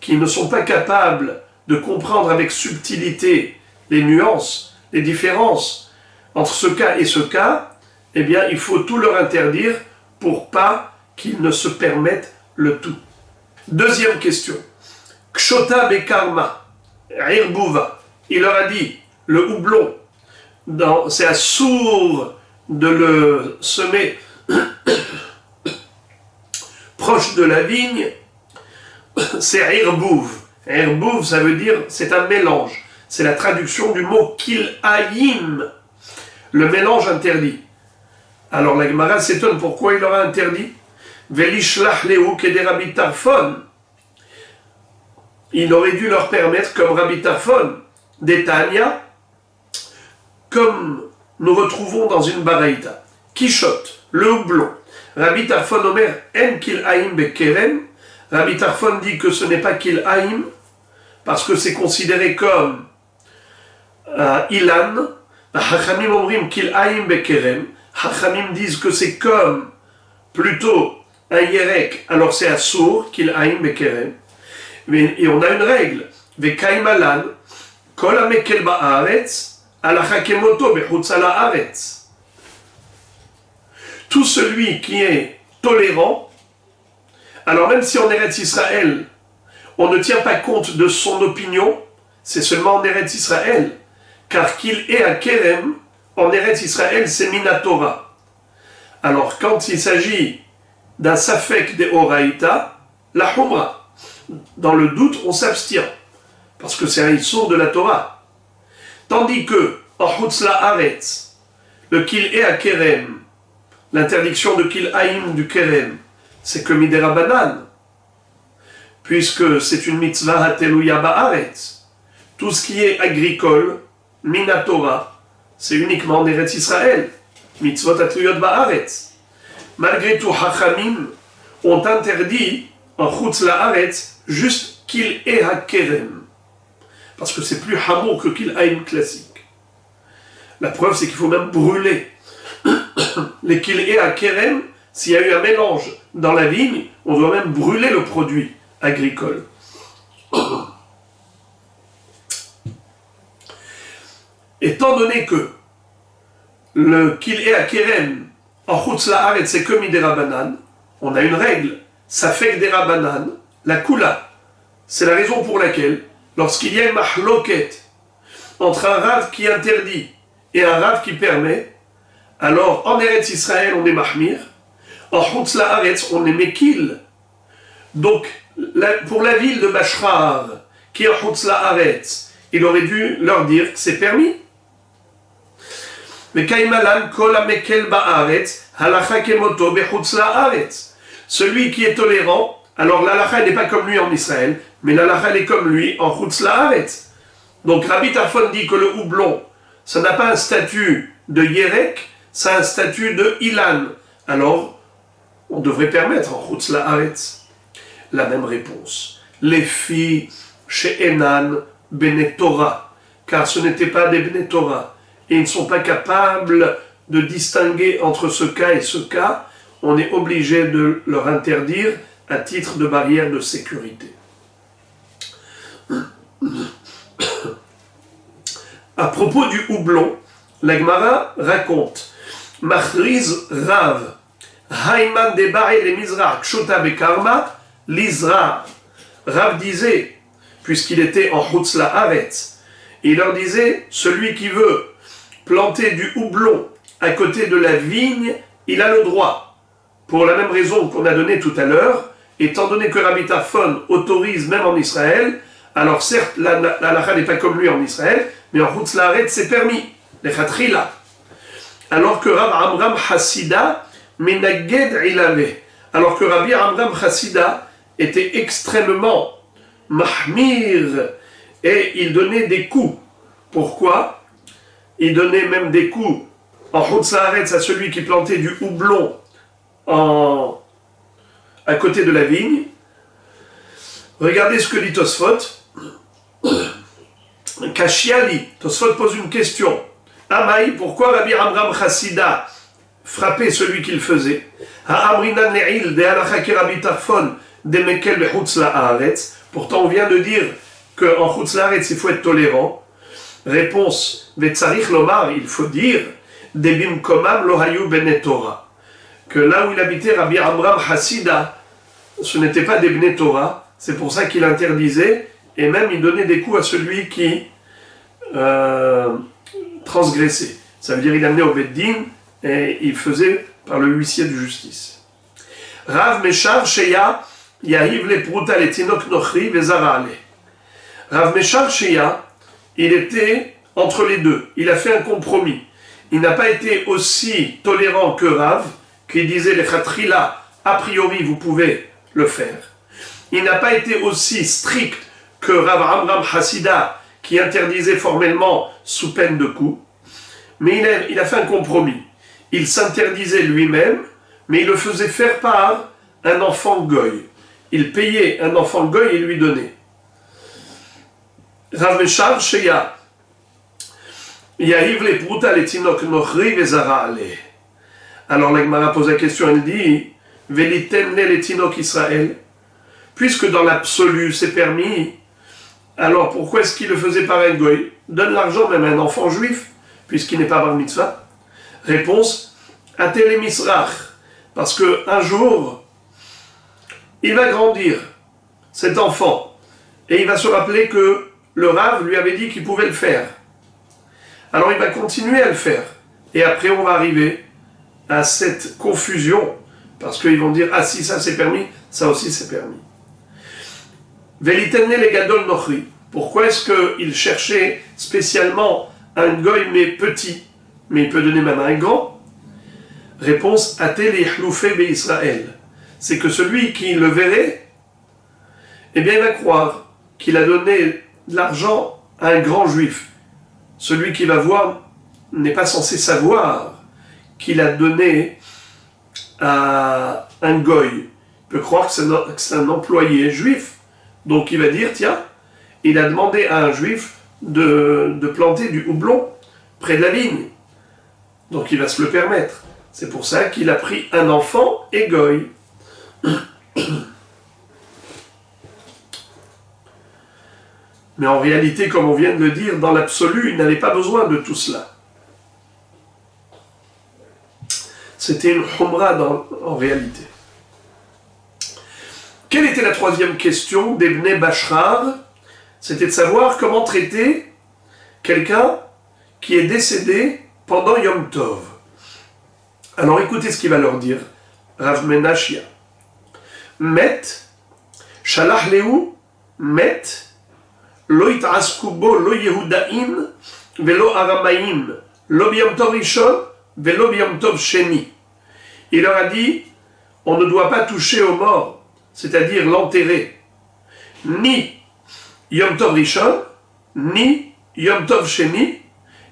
qui ne sont pas capables de comprendre avec subtilité les nuances, les différences entre ce cas et ce cas, eh bien, il faut tout leur interdire pour pas qu'ils ne se permettent le tout. Deuxième question. Kshota bekarma, irbouva. Il leur a dit, le houblon, c'est assourd de le semer proche de la vigne, c'est irbouv. Irbouv, ça veut dire, c'est un mélange. C'est la traduction du mot kil'ayim, le mélange interdit. Alors la Gemara s'étonne pourquoi il leur a interdit. Velishlach lehu kede Rabbi Tarfon. Il aurait dû leur permettre, comme Rabbi Tarfon, d'Etania, comme nous retrouvons dans une baraïta. Kishot, le houblon. Rabbi Tarfon omer en kil'ayim bekerem. Rabbi Tarfon dit que ce n'est pas kil'ayim, parce que c'est considéré comme ilan. Hachamim omrim kil'ayim bekerem. Hachamim disent que c'est comme plutôt un yerek, alors c'est assour, kil'ayim bekerem. Et on a une règle. Vekaimalan, kol hamekel ba'aretz, alacha kemoto bechutz ha'aretz. Tout celui qui est tolérant, alors même si en Eretz Israël, on ne tient pas compte de son opinion, c'est seulement en Eretz Israël, car qu'il est à Kerem, en Eretz Israël, c'est Minatora. Alors quand il s'agit d'un Safek de Oraïta, la Humra. Dans le doute, on s'abstient, parce que c'est un issour de la Torah. Tandis que, en Chutz La'aretz, le Kil est à Kerem, l'interdiction de Kil Haïm du Kerem, c'est que Midera Banan, puisque c'est une mitzvah Hateluya Ba'aretz. Tout ce qui est agricole, Minatora, c'est uniquement en Eretz Israël, mitzvot Hateluyot Ba'aretz. Malgré tout, Hachamim ont interdit en Chutz La'aretz juste Kil et Hakerem, parce que c'est plus hamour que Kil Haïm classique. La preuve, c'est qu'il faut même brûler les Kil et Hakerem. S'il y a eu un mélange dans la vigne, on doit même brûler le produit agricole. Étant donné que le Kil et Hakerem en Chutz La'aretz c'est comme Midera Banan, on a une règle, ça fait que des Rabanan, la Kula. C'est la raison pour laquelle, lorsqu'il y a une mahloket entre un Rav qui interdit et un Rav qui permet, alors en Eretz Israël on est Mahmir, en Chutz La'aretz on est Mekil. Donc, pour la ville de Bashrar, qui est en Chutz La'aretz, il aurait dû leur dire que c'est permis. Mais Kaimalan kol hamekel ba'aretz, halacha kemoto bechutz la'aretz. Celui qui est tolérant, alors l'halakha n'est pas comme lui en Israël, mais l'halakha est comme lui en Chutz La'aretz. Donc Rabbi Tarfon dit que le houblon, ça n'a pas un statut de Yerek, ça a un statut de Ilan. Alors, on devrait permettre en Chutz La'aretz. La même réponse. Les filles chez Enan, Bene Torah, car ce n'étaient pas des Bene Torah, et ils ne sont pas capables de distinguer entre ce cas et ce cas, on est obligé de leur interdire à titre de barrière de sécurité. À propos du houblon, la Gemara raconte Machriz Rav, Haïman de Baï le Mizrach, Kshota Bekarma, l'Isra. Rav disait, puisqu'il était en Chutz La'aretz, il leur disait, celui qui veut planter du houblon à côté de la vigne, il a le droit. Pour la même raison qu'on a donnée tout à l'heure, étant donné que Rabbi Tarfon autorise même en Israël, alors certes, la halakha n'est pas comme lui en Israël, mais en Chutz La'aretz c'est permis, les chatrila. Alors que Rav Amram Hassida, menaged ilave. Alors que Rabbi Amram Hassida était extrêmement mahmir et il donnait des coups. Pourquoi? Il donnait même des coups en Chutz La'aretz à celui qui plantait du houblon à côté de la vigne. Regardez ce que dit Tosfot. Kashiali, Tosfot pose une question. Amaï, pourquoi Rabbi Amram Hassida frappait celui qu'il faisait? Ha'amrinan le'il de halakha ki Rabbi Tarfon de mekel bechutz la'aretz. Pourtant on vient de dire qu'en Chutz La'aretz il faut être tolérant. Réponse, Vetzarich lomar, il faut dire, Debim komam lo hayu bene Torah. que là où il habitait Rabbi Amram Hassida, ce n'était pas des Bnei Torah, c'est pour ça qu'il interdisait, et même il donnait des coups à celui qui transgressait. Ça veut dire il amenait au Beddin, et il faisait par le huissier de justice. Rav Meshar Sheya Yahiv le Pruta le Tinok Nochri Vezara Ale. Rav Meshar Sheya, il était entre les deux, il a fait un compromis. Il n'a pas été aussi tolérant que Rav, qui disait les Khatrila, a priori vous pouvez le faire. Il n'a pas été aussi strict que Rav Amram Hassida, qui interdisait formellement sous peine de coup. Mais il a fait un compromis. Il s'interdisait lui-même, mais il le faisait faire par un enfant goy. Il payait un enfant goy et lui donnait. Rav Meshar Sheya Yahiv le Pruta le Tinok Nochri Vezara Ale. Alors la Gemara pose la question, elle dit Veliten le Tinok Israël. Puisque dans l'absolu c'est permis, alors pourquoi est-ce qu'il le faisait par un goy? Donne l'argent même à un enfant juif, puisqu'il n'est pas bar mitzvah. Réponse Atele Misrach. Parce qu'un jour, il va grandir, cet enfant, et il va se rappeler que le Rav lui avait dit qu'il pouvait le faire. Alors il va continuer à le faire. Et après on va arriver à cette confusion, parce qu'ils vont dire, ah si ça c'est permis, ça aussi c'est permis. Velitenne le gadol nochri. Pourquoi est-ce qu'il cherchait spécialement un goy mais petit, mais il peut donner même un grand? Réponse Atel Yihloufé be Israël. C'est que celui qui le verrait, eh bien il va croire qu'il a donné de l'argent à un grand juif. Celui qui va voir n'est pas censé savoir qu'il a donné à un goy. Il peut croire que c'est un employé juif. Donc il va dire, tiens, il a demandé à un juif de planter du houblon près de la vigne. Donc il va se le permettre. C'est pour ça qu'il a pris un enfant et goy. Mais en réalité, comme on vient de le dire, dans l'absolu, il n'avait pas besoin de tout cela. C'était une humra en réalité. Quelle était la troisième question d'Ebne Bashrar? C'était de savoir comment traiter quelqu'un qui est décédé pendant Yom Tov. Alors écoutez ce qu'il va leur dire. Rav Menachia. Met, Shalach Lehu, Met, Lo It'askubo, Lo Yehudaim, Velo Aramaim, Lo B'Yom Tov Rishon, Velo B'Yom Tov Sheni. Il leur a dit, on ne doit pas toucher aux morts, c'est-à-dire l'enterrer, ni Yom Tov Rishon, ni Yom Tov Sheni,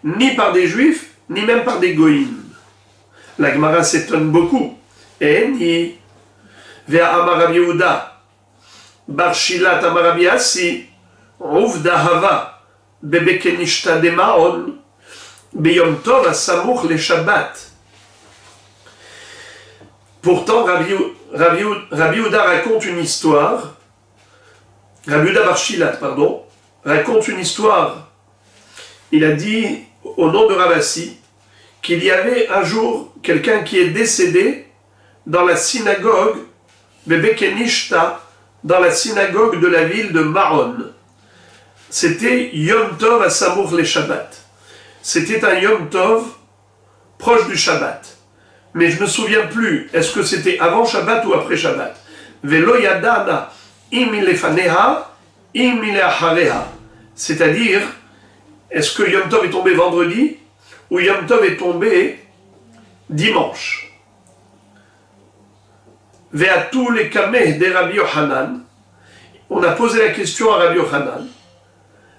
ni par des juifs, ni même par des goïms. La Gemara s'étonne beaucoup. Et ni Vea Amar Rabbi Yehuda, Bar Shilat Amar Rabbi Assi, Uvda Hava, Bebe Kenishta de Maon, Beyom Tov Asamuch le Shabbat. Pourtant, Rabbi Yehuda raconte une histoire, Rabbi Yehuda Bar Shilat, pardon, raconte une histoire. Il a dit, au nom de Ravassi, qu'il y avait un jour quelqu'un qui est décédé dans la synagogue de Bekenishta, dans la synagogue de la ville de Maron. C'était Yom Tov à Samour les Shabbat. C'était un Yom Tov proche du Shabbat. Mais je ne me souviens plus, est-ce que c'était avant Shabbat ou après Shabbat? Velo yadana im ilefaneha, im ileachareha. C'est-à-dire, est-ce que Yom Tov est tombé vendredi ou Yom Tov est tombé dimanche? Vers tous les kameh de Rabbi Yochanan, on a posé la question à Rabbi Yochanan.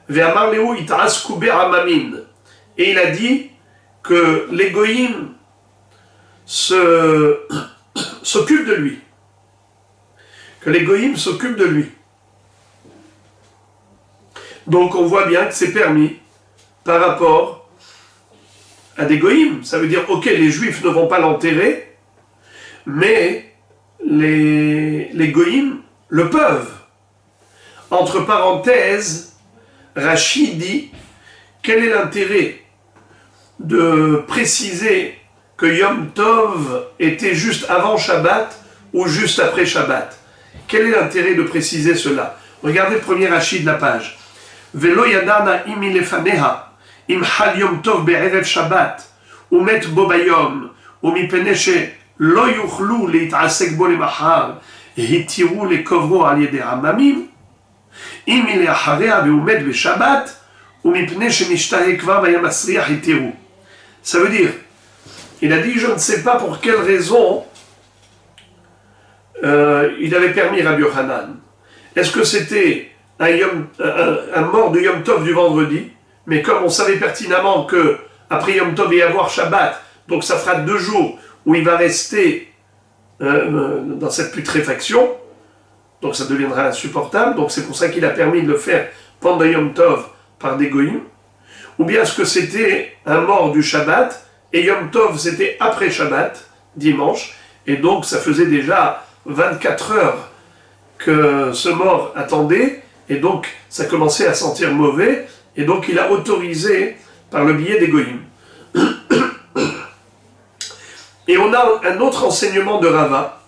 Vers Marléou It'askuber Amamin. Et il a dit que les goïms s'occupent de lui. Que les goïms s'occupent de lui. Donc on voit bien que c'est permis par rapport à des goïms. Ça veut dire, ok, les juifs ne vont pas l'enterrer, mais les goïms le peuvent. Entre parenthèses, Rachid dit, quel est l'intérêt de préciser que Yom Tov était juste avant Shabbat ou juste après Shabbat. Quel est l'intérêt de préciser cela? Regardez le premier rachis de la page. Velo yadana imi lefaneha, im hal Yom Tov be'erev Shabbat, umet bo bayom, umipene she lo yuchlu להתעסק בו למחר, התירו לקוברו על ידי הממים, אם לאחריה ועומד בשבת, ומפני שנשתהה כבר והיה מסריח התירו. Ça veut dire, il a dit, je ne sais pas pour quelle raison il avait permis Rabbi Yochanan. Est-ce que c'était un mort de Yom Tov du vendredi, mais comme on savait pertinemment que après Yom Tov il va y avoir Shabbat, donc ça fera 2 jours où il va rester dans cette putréfaction, donc ça deviendra insupportable, donc c'est pour ça qu'il a permis de le faire pendant Yom Tov par des goyim, ou bien est-ce que c'était un mort du Shabbat, et Yom Tov c'était après Shabbat, dimanche, et donc ça faisait déjà 24 heures que ce mort attendait, et donc ça commençait à sentir mauvais, et donc il a autorisé par le biais des goyim. Et on a un autre enseignement de Rava.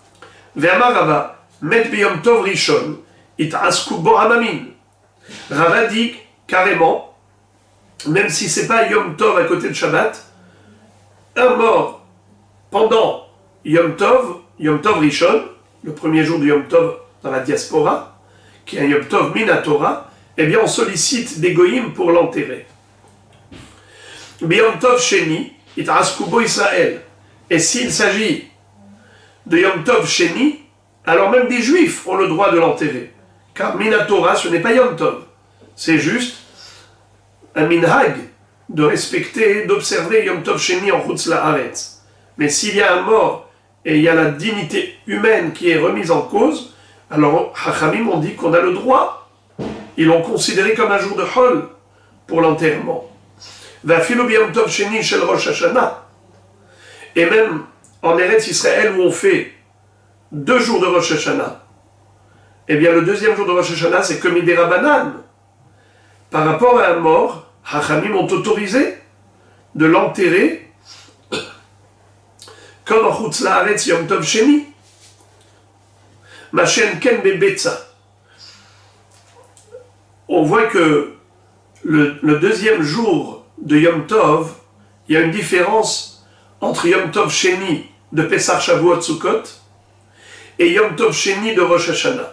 Ve'amar Rava, met biyom tov rishon, it'asku bo hamamin. Rava dit carrément, même si c'est pas Yom Tov à côté de Shabbat, un mort pendant Yom Tov rishon, le premier jour du Yom Tov dans la diaspora, qui est un Yom Tov minatora, eh bien on sollicite des goyim pour l'enterrer. Biyom Tov sheni, it'asku bo Israël. Et s'il s'agit de Yom Tov Sheni, alors même des Juifs ont le droit de l'enterrer. Car Minatora, ce n'est pas Yom Tov. C'est juste un minhag de respecter, d'observer Yom Tov Sheni en Chutz La'aretz. Mais s'il y a un mort et il y a la dignité humaine qui est remise en cause, alors Hachamim ont dit qu'on a le droit. Ils l'ont considéré comme un jour de Hol pour l'enterrement. Va'afilu Yom Tov Sheni shel Rosh Hashanah. Et même en Eretz Israël où on fait 2 jours de Rosh Hashanah, eh bien le deuxième jour de Rosh Hashanah c'est comme Midei Rabbanan. Par rapport à un mort, Hachamim ont autorisé de l'enterrer comme en Chutz La'aretz Yom Tov Sheni. Machen ken bebetza. On voit que le deuxième jour de Yom Tov, il y a une différence entre Yom Tov Sheni de Pesach Shavuot Sukkot et Yom Tov Sheni de Rosh Hashanah.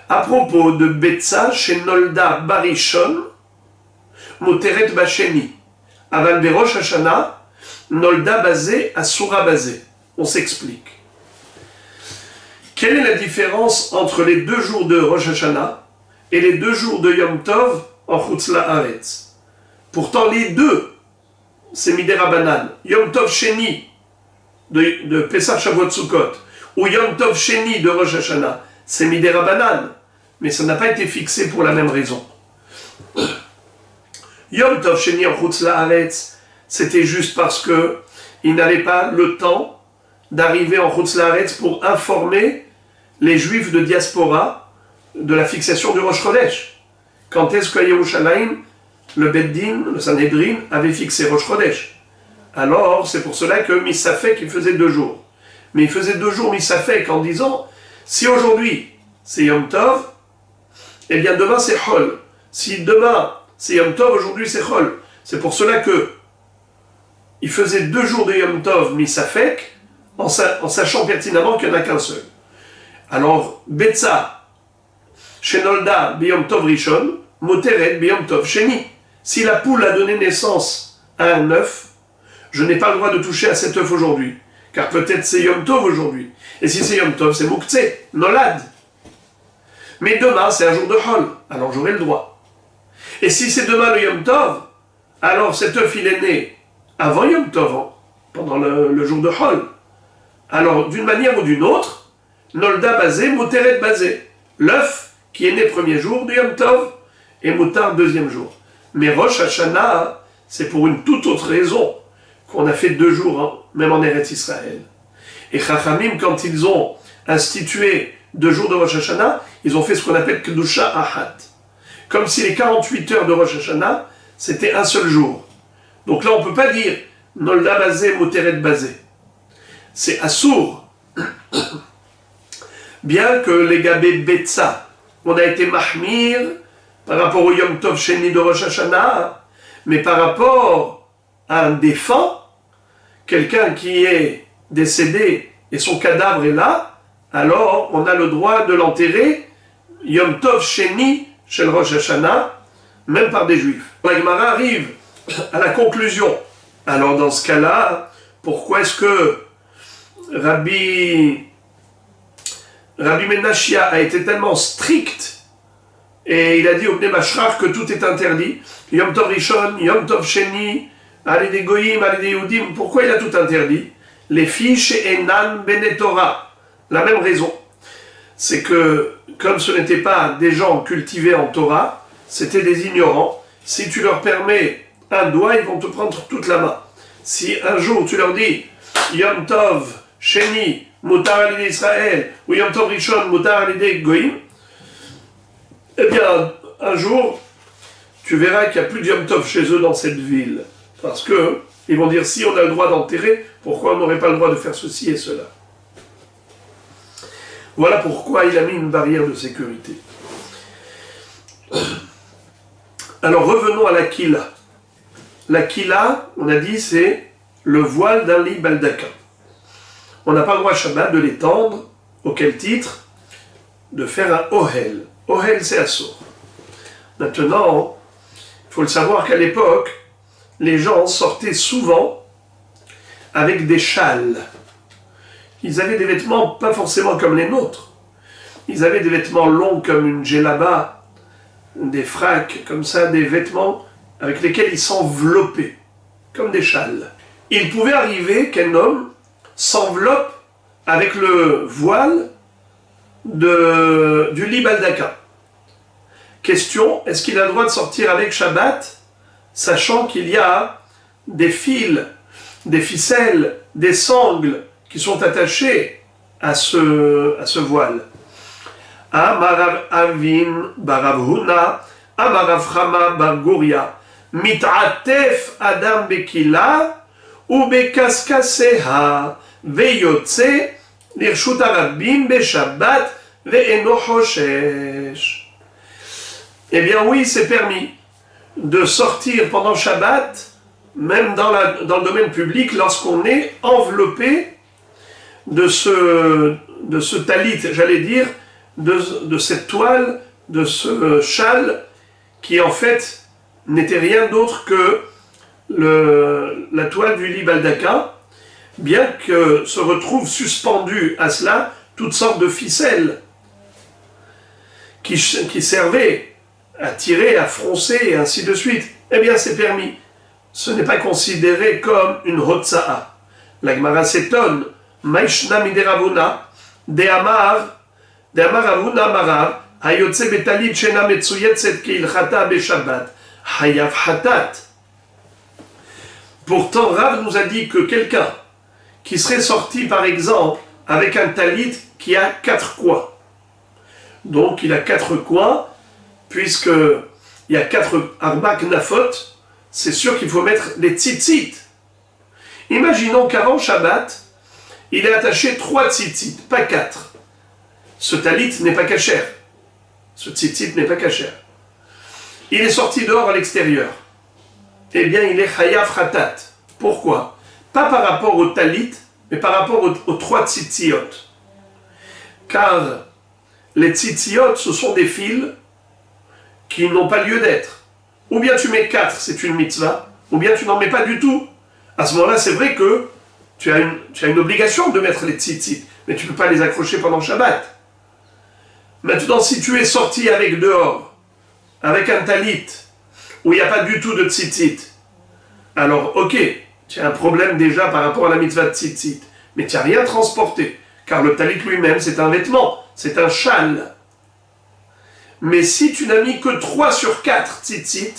À propos de Betza, chez Nolda Barishon, Moteret Basheni, Aval de Rosh Hashanah, Nolda basé à Soura basé. On s'explique. Quelle est la différence entre les 2 jours de Rosh Hashanah et les 2 jours de Yom Tov en Chutz La'aretz? Pourtant, les deux, c'est Midei Rabbanan. Yom Tov Sheni de Pesach Shavuot Sukkot ou Yom Tov Sheni de Rosh Hashanah, c'est Midei Rabbanan. Mais ça n'a pas été fixé pour la même raison. Yom Tov Sheni en Chutz La'aretz, c'était juste parce que il n'avait pas le temps d'arriver en Chutz La'aretz pour informer les Juifs de diaspora de la fixation du Rosh Chodesh. Quand est-ce qu'à Yerushalayim, le Beddin, le Sanhedrin, avait fixé Rosh Chodesh? Alors, c'est pour cela que Misafek, il faisait 2 jours. Mais il faisait 2 jours Misafek en disant, si aujourd'hui c'est Yom Tov, eh bien demain c'est Chol. Si demain c'est Yom Tov, aujourd'hui c'est Chol. C'est pour cela que il faisait 2 jours de Yom Tov Misafek, en sachant pertinemment qu'il n'y en a qu'un seul. Alors, Betza, Shenolda, Biyom Tov Rishon, Moteret, Biyom Tov Sheni. Si la poule a donné naissance à un œuf, je n'ai pas le droit de toucher à cet œuf aujourd'hui, car peut-être c'est Yom Tov aujourd'hui. Et si c'est Yom Tov, c'est Moukhtse, Nolad. Mais demain, c'est un jour de Hol, alors j'aurai le droit. Et si c'est demain le Yom Tov, alors cet œuf il est né avant Yom Tov, pendant le jour de Hol. Alors, d'une manière ou d'une autre, Nolda basé, Moteret basé. L'œuf qui est né premier jour du Yom Tov et Moutar deuxième jour. Mais Rosh Hashanah, c'est pour une toute autre raison qu'on a fait 2 jours, même en Eretz Israël. Et Chachamim, quand ils ont institué 2 jours de Rosh Hashanah, ils ont fait ce qu'on appelle Kedusha Ahad. Comme si les 48 heures de Rosh Hashanah, c'était un seul jour. Donc là, on ne peut pas dire nolda basé, moteret basé. C'est assour. Bien que les gabé betsa, on a été mahmir par rapport au Yom Tov Sheni de Rosh Hashanah, mais par rapport à un défunt, quelqu'un qui est décédé et son cadavre est là, alors on a le droit de l'enterrer Yom Tov Sheni chez le Rosh Hashanah, même par des juifs. La Gemara arrive à la conclusion. Alors dans ce cas-là, pourquoi est-ce que Rabbi Menachia a été tellement strict et il a dit au Bnei Mashrach que tout est interdit, Yom Tov Rishon, Yom Tov Sheni, Alidei Goyim, Alidei Yehudim, pourquoi il a tout interdit? Les filles chez Enan Bene Torah. La même raison, c'est que comme ce n'étaient pas des gens cultivés en Torah, c'était des ignorants. Si tu leur permets un doigt, ils vont te prendre toute la main. Si un jour tu leur dis Yom Tov Sheni, Mutar Alidei Israël, ou Yom Tov Rishon, Mutar Alidei Goyim, eh bien, un jour, tu verras qu'il n'y a plus de Yom Tov chez eux dans cette ville. Parce que ils vont dire, si on a le droit d'enterrer, pourquoi on n'aurait pas le droit de faire ceci et cela? Voilà pourquoi il a mis une barrière de sécurité. Alors revenons à la kila. La kila, on a dit, c'est le voile d'un lit baldaka. On n'a pas le droit à Shabbat de l'étendre, auquel titre? De faire un ohel. Ohel, c'est assour. Maintenant, il faut le savoir qu'à l'époque, les gens sortaient souvent avec des châles. Ils avaient des vêtements pas forcément comme les nôtres. Ils avaient des vêtements longs comme une djellaba, des fracs comme ça, des vêtements avec lesquels ils s'enveloppaient, comme des châles. Il pouvait arriver qu'un homme s'enveloppe avec le voile du lit baldaka. Question, est-ce qu'il a le droit de sortir avec Shabbat, sachant qu'il y a des fils, des ficelles, des sangles qui sont attachés à ce voile? Amarav Avin Barav Huna, Amarav Chama Bar Guria, Mit'atef Adam Bekila, ou Bekaskaseha, Veyotse, Lirshut Arabim Beshabbat, Ve'eno Choshesh. Eh bien oui, c'est permis de sortir pendant Shabbat, même dans le domaine public, lorsqu'on est enveloppé de ce talit, j'allais dire, de cette toile, de ce châle, qui en fait n'était rien d'autre que la toile du lit baldaka, bien que se retrouvent suspendues à cela toutes sortes de ficelles qui servaient à tirer, à froncer, et ainsi de suite. Eh bien, c'est permis. Ce n'est pas considéré comme une hotza'a. La Gemara s'étonne. Maishna mideravuna, de amar avuna marav, hayotze betalit shena metsuyetzet keilchata beshabbat, hayav hatat. Pourtant, Rav nous a dit que quelqu'un qui serait sorti, par exemple, avec un talit qui a 4 coins. Donc, il a 4 coins, puisqu'il y a 4 arbak nafot, c'est sûr qu'il faut mettre les tzitzit. Imaginons qu'avant Shabbat, il est attaché 3 tzitzit, pas 4. Ce talit n'est pas cachère. Ce tzitzit n'est pas cachère. Il est sorti dehors à l'extérieur. Eh bien, il est chayav khatat. Pourquoi? Pas par rapport au talit, mais par rapport aux 3 tzitziot. Car les tzitziot, ce sont des fils qui n'ont pas lieu d'être. Ou bien tu mets 4, c'est une mitzvah, ou bien tu n'en mets pas du tout. À ce moment-là, c'est vrai que tu as une obligation de mettre les tzitzit, mais tu ne peux pas les accrocher pendant Shabbat. Maintenant, si tu es sorti avec dehors, avec un talit, où il n'y a pas du tout de tzitzit, alors ok, tu as un problème déjà par rapport à la mitzvah de tzitzit, mais tu n'as rien transporté, car le talit lui-même, c'est un vêtement, c'est un châle. Mais si tu n'as mis que 3 sur 4 tzitzit,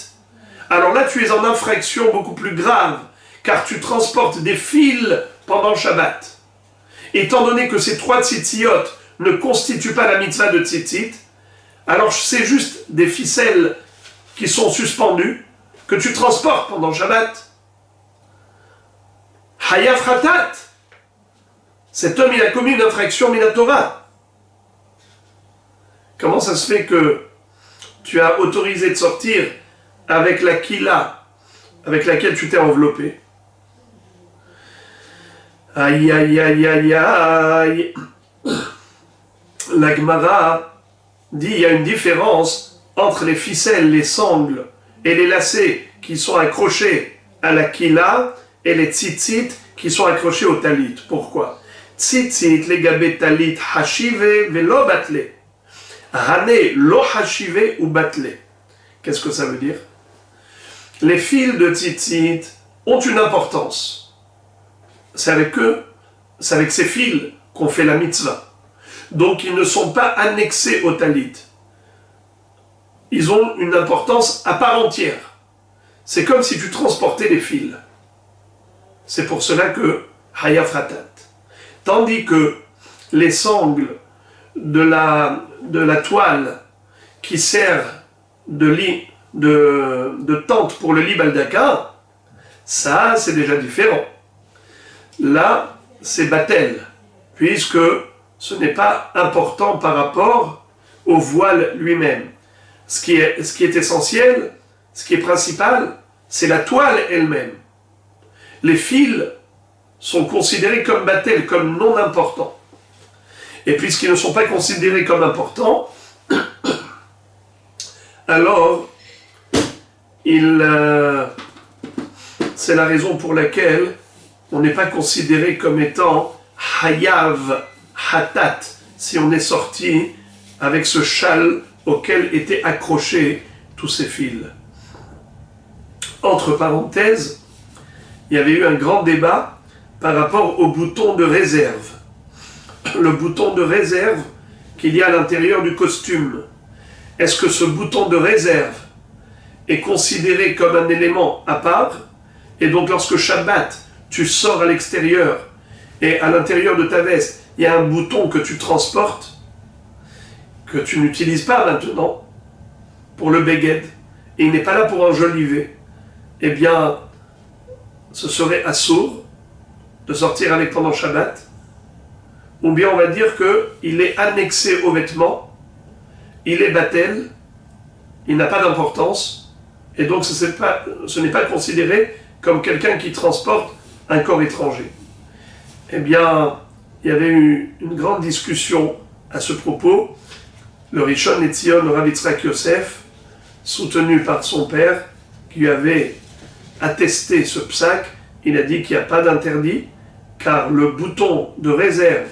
alors là tu es en infraction beaucoup plus grave, car tu transportes des fils pendant Shabbat. Étant donné que ces 3 tzitziot ne constituent pas la mitzvah de tzitzit, alors c'est juste des ficelles qui sont suspendues, que tu transportes pendant Shabbat. Hayav Hatat. Cet homme, il a commis une infraction Minatora. Comment ça se fait que tu as autorisé de sortir avec la kila avec laquelle tu t'es enveloppé? Aïe, aïe, aïe, aïe, aïe. La Gemara dit il y a une différence entre les ficelles, les sangles et les lacets qui sont accrochés à la kila et les tzitzit qui sont accrochés au talit. Pourquoi? Tzitzit, les gabé talit, hashive velo batle. Hane lo hashive ou batle. Qu'est-ce que ça veut dire? Les fils de tzitzit ont une importance. C'est avec eux, c'est avec ces fils qu'on fait la mitzvah. Donc ils ne sont pas annexés au talit. Ils ont une importance à part entière. C'est comme si tu transportais les fils. C'est pour cela que Hayav Hatat. Tandis que les sangles de la toile qui sert de tente pour le lit baldaka, ça c'est déjà différent. Là, c'est batel, puisque ce n'est pas important par rapport au voile lui-même. Ce qui est essentiel, ce qui est principal, c'est la toile elle-même. Les fils sont considérés comme batel, comme non importants. Et puisqu'ils ne sont pas considérés comme importants, alors c'est la raison pour laquelle on n'est pas considéré comme étant Hayav Hatat si on est sorti avec ce châle auquel étaient accrochés tous ces fils. Entre parenthèses, il y avait eu un grand débat par rapport au bouton de réserve. Le bouton de réserve qu'il y a à l'intérieur du costume. Est-ce que ce bouton de réserve est considéré comme un élément à part? Et donc lorsque Shabbat, tu sors à l'extérieur et à l'intérieur de ta veste, il y a un bouton que tu transportes, que tu n'utilises pas maintenant pour le beged, et il n'est pas là pour enjoliver, eh bien, ce serait assourd de sortir avec pendant Shabbat, ou bien on va dire qu'il est annexé au vêtement, il est batel, il n'a pas d'importance, et donc ce n'est pas considéré comme quelqu'un qui transporte un corps étranger. Eh bien, il y avait eu une grande discussion à ce propos. Le Rishon LeZion, le Rav Yitzhak Yosef, soutenu par son père, qui lui avait attesté ce psak, il a dit qu'il n'y a pas d'interdit, car le bouton de réserve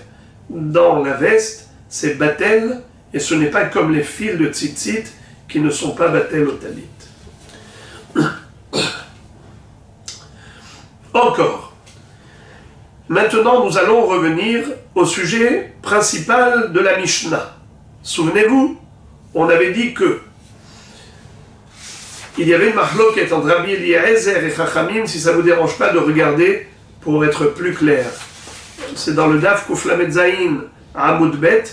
dans la veste, c'est batel, et ce n'est pas comme les fils de tzitzit qui ne sont pas batel au talit. Encore. Maintenant, nous allons revenir au sujet principal de la Mishnah. Souvenez-vous, on avait dit que il y avait une mahloket entre Rabbi Eliezer et Chachamim, si ça ne vous dérange pas de regarder pour être plus clair. C'est dans le Daf Kuf Lamed Zayin à Amud Bet.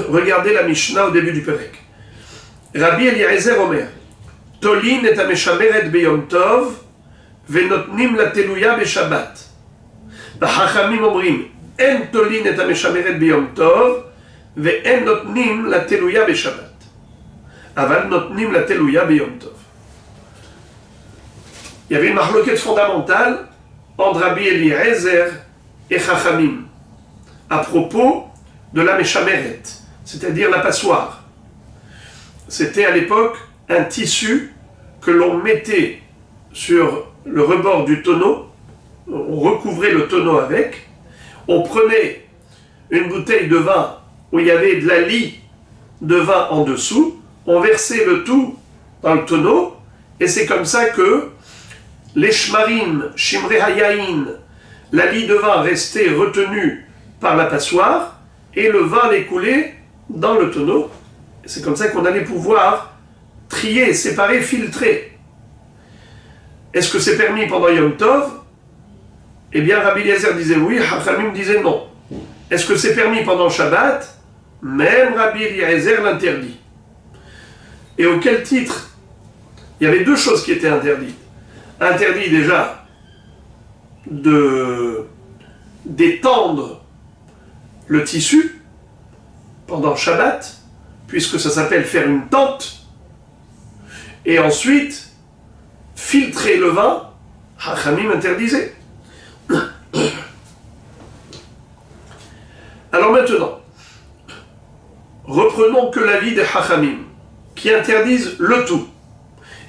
Regardez la Mishnah au début du Perek. Rabbi Eliezer Omer, Tolin et Ameshameret beyom tov, venotnim la teluya beshabbat. Chachamim omrim, en tolin et ameshameret beyom tov, ve'en notnim la teluya beshabbat. Aval notnim la teluya beyom tov. Il y avait une mahloket fondamentale entre Rabbi Eliezer et Chachamim à propos de la meshameret, c'est-à-dire la passoire. C'était à l'époque un tissu que l'on mettait sur le rebord du tonneau, on recouvrait le tonneau avec, on prenait une bouteille de vin où il y avait de la lie de vin en dessous, on versait le tout dans le tonneau, et c'est comme ça que les shmarim, shimre hayayin, la lie de vin restait retenue par la passoire, et le vin allait couler dans le tonneau. C'est comme ça qu'on allait pouvoir trier, séparer, filtrer. Est-ce que c'est permis pendant Yom Tov? Eh bien, Rabbi Eliezer disait oui, Chachamim disait non. Est-ce que c'est permis pendant Shabbat? Même Rabbi Eliezer l'interdit. Et auquel titre? Il y avait deux choses qui étaient interdites. Interdit déjà d'étendre le tissu pendant Shabbat, puisque ça s'appelle faire une tente, et ensuite filtrer le vin, Chachamim interdisait. Alors maintenant, reprenons que l'avis des Chachamim, qui interdisent le tout.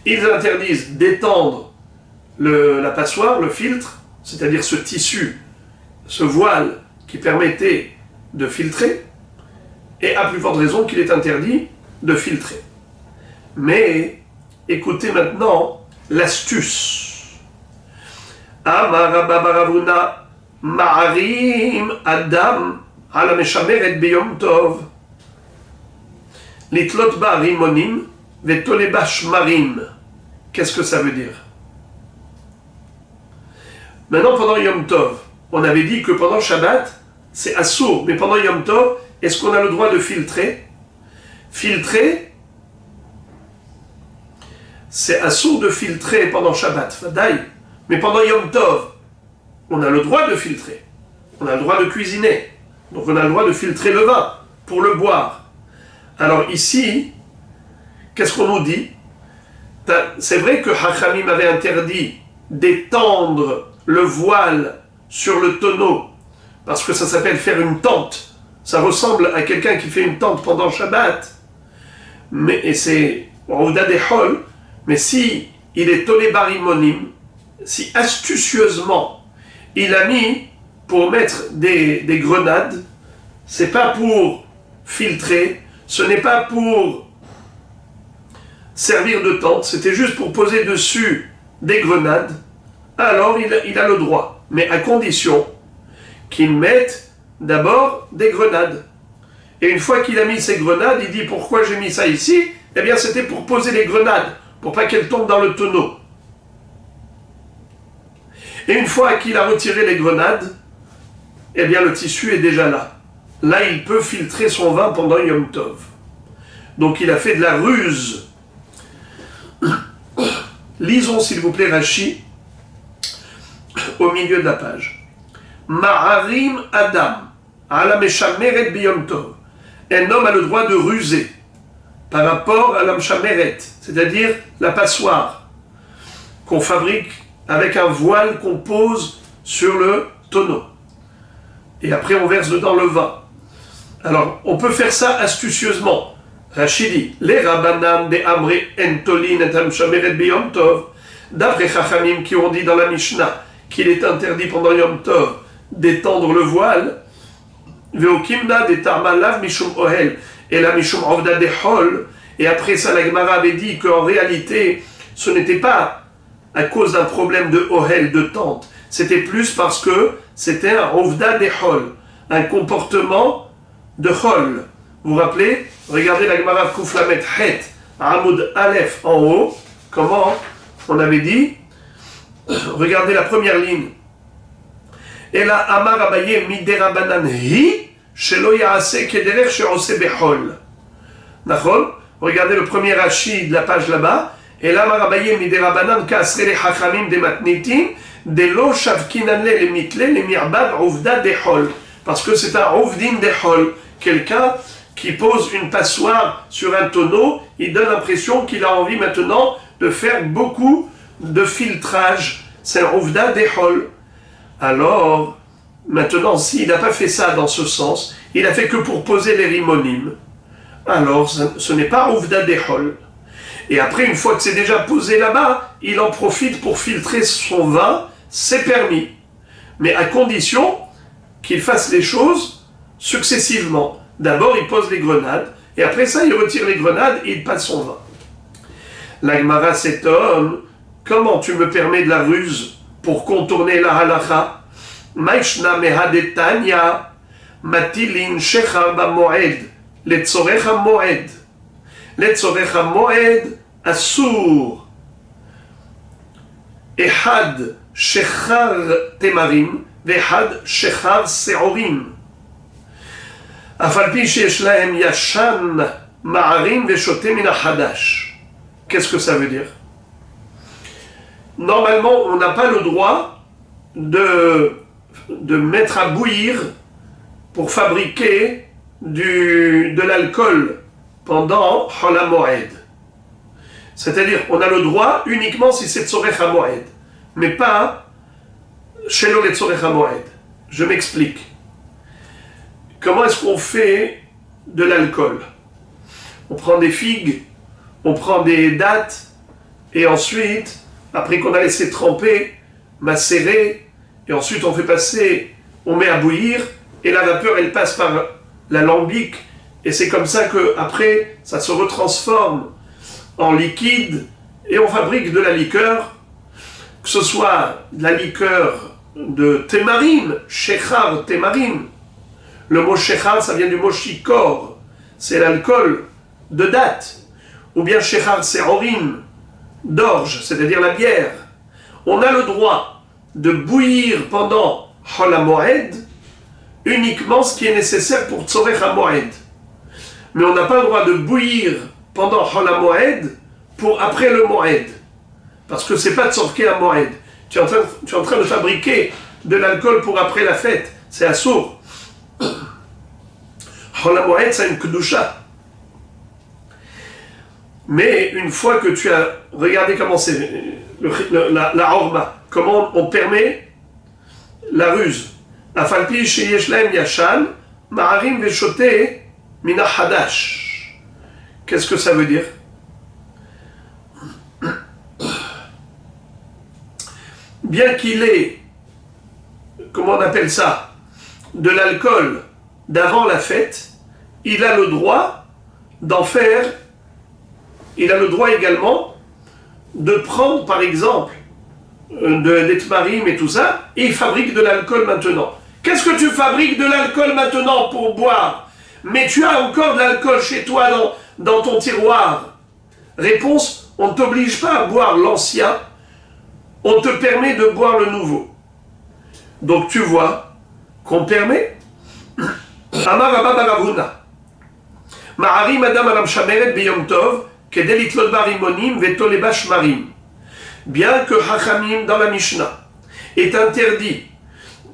Ils interdisent d'étendre la passoire, le filtre, c'est-à-dire ce tissu, ce voile qui permettait de filtrer, et à plus forte raison qu'il est interdit de filtrer. Mais écoutez maintenant l'astuce. Amar Rabba bar Avuna ma'arim adam ala meshameret biyom tov litlot ba rimonim vetoleba shmarim. Qu'est-ce que ça veut dire? Maintenant, pendant Yom Tov, on avait dit que pendant Shabbat, c'est assour, mais pendant Yom Tov, est-ce qu'on a le droit de filtrer? Filtrer, c'est assour de filtrer pendant Shabbat, Fadaï. Mais pendant Yom Tov, on a le droit de filtrer. On a le droit de cuisiner. Donc on a le droit de filtrer le vin pour le boire. Alors ici, qu'est-ce qu'on nous dit? C'est vrai que Chachamim avait interdit d'étendre le voile sur le tonneau, parce que ça s'appelle faire une tente. Ça ressemble à quelqu'un qui fait une tente pendant Shabbat. Et c'est Ouda des Hol, mais si il est Tolé Barimonim, si astucieusement il a mis pour mettre des grenades, c'est pas pour filtrer, ce n'est pas pour servir de tente, c'était juste pour poser dessus des grenades, alors il a le droit, mais à condition qu'il mette d'abord des grenades. Et une fois qu'il a mis ces grenades, il dit pourquoi j'ai mis ça ici? Eh bien c'était pour poser les grenades, pour pas qu'elles tombent dans le tonneau. Et une fois qu'il a retiré les grenades, eh bien le tissu est déjà là. Là il peut filtrer son vin pendant Yom Tov. Donc il a fait de la ruse. Lisons s'il vous plaît Rashi au milieu de la page. Ma'arim Adam ala meshameret biyom tov. Un homme a le droit de ruser par rapport à l'amshameret, c'est-à-dire la passoire qu'on fabrique avec un voile qu'on pose sur le tonneau. Et après on verse dedans le vin. Alors on peut faire ça astucieusement. Rachidi, les Rabbanan de Amri Entolin et Amshameret biyom tov, d'après Chachamim qui ont dit dans la Mishnah qu'il est interdit pendant Yom Tov d'étendre le voile, Veokimna de Tarmalav Mishum Ohel, et la Mishum Ovda de Hol, et après ça la Gemara avait dit qu'en réalité ce n'était pas à cause d'un problème de Ohel, de tente, c'était plus parce que c'était un Ovda de Hol, un comportement de Hol. Vous vous rappelez? Regardez la Gemara Kouflamet Het, Amoud Aleph en haut, comment on avait dit? Regardez la première ligne. Et là, Amar Abaye Miderabanan Hi, Shelo Yaase Kederech Sheose Behol. D'accord? Regardez le premier Rashi de la page là-bas. Et là, Amar Abaye Miderabanan Kasre le Chachamim de Matnitim, de Lo Shavkinanle le Mitle, le Mirbad Ovda de Hol. Parce que c'est un Ovdin de Hol. Quelqu'un qui pose une passoire sur un tonneau, il donne l'impression qu'il a envie maintenant de faire beaucoup de filtrage. C'est un Ovda de Hol. Alors, maintenant, s'il n'a pas fait ça dans ce sens, il a fait que pour poser les rimonim, alors ce n'est pas Ovda de Hol. Et après, une fois que c'est déjà posé là-bas, il en profite pour filtrer son vin, c'est permis. Mais à condition qu'il fasse les choses successivement. D'abord, il pose les grenades, et après ça, il retire les grenades et il passe son vin. La Gemara s'étonne, comment tu me permets de la ruse pour contourner la halacha? Maishna mehadetanya matilin shechar ba'moed letzorech ha'moed. Letzorech ha'moed asur. Ehad shechar temarim vehad shechar seorim. Afalpi sheyesh lahem yashan ma'arim veshote min hadash. Qu'est-ce que ça veut dire? Normalement, on n'a pas le droit de mettre à bouillir pour fabriquer de l'alcool pendant Chol HaMoed. C'est-à-dire, on a le droit uniquement si c'est Tzorech HaMoed, mais pas Shelo le Tzorech HaMoed. Je m'explique. Comment est-ce qu'on fait de l'alcool? On prend des figues, on prend des dattes, et ensuite, après qu'on a laissé tremper, macérer, et ensuite on fait passer, on met à bouillir, et la vapeur elle passe par l'alambic, et c'est comme ça que après ça se retransforme en liquide, et on fabrique de la liqueur, que ce soit de la liqueur de témarim, shechar témarim. Le mot shechar ça vient du mot shikor, c'est l'alcool de date, ou bien shechar c'est orim, d'orge, c'est-à-dire la bière. On a le droit de bouillir pendant Chol HaMoed uniquement ce qui est nécessaire pour Tzorech HaMoed. Mais on n'a pas le droit de bouillir pendant Chol HaMoed pour après le Moed. Parce que c'est pas Tzorech HaMoed. Tu es en train de fabriquer de l'alcool pour après la fête. C'est assourd. Chol HaMoed, c'est une kedusha. Mais une fois que tu as regardé comment c'est la horma, comment on permet la ruse, afalpi sheyesh lahem yashan, ma'arim veshote mina hadash. Qu'est-ce que ça veut dire? Bien qu'il ait, comment on appelle ça, de l'alcool d'avant la fête, il a le droit d'en faire. Il a le droit également de prendre, par exemple, des tmarim et tout ça, et il fabrique de l'alcool maintenant. Qu'est-ce que tu fabriques de l'alcool maintenant pour boire? Mais tu as encore de l'alcool chez toi dans ton tiroir. Réponse, on ne t'oblige pas à boire l'ancien, on te permet de boire le nouveau. Donc tu vois qu'on permet. Amar Rabba bar Avuna. Ma'ari madam alam shameret biyom tov, bien que Hachamim dans la Mishnah est interdit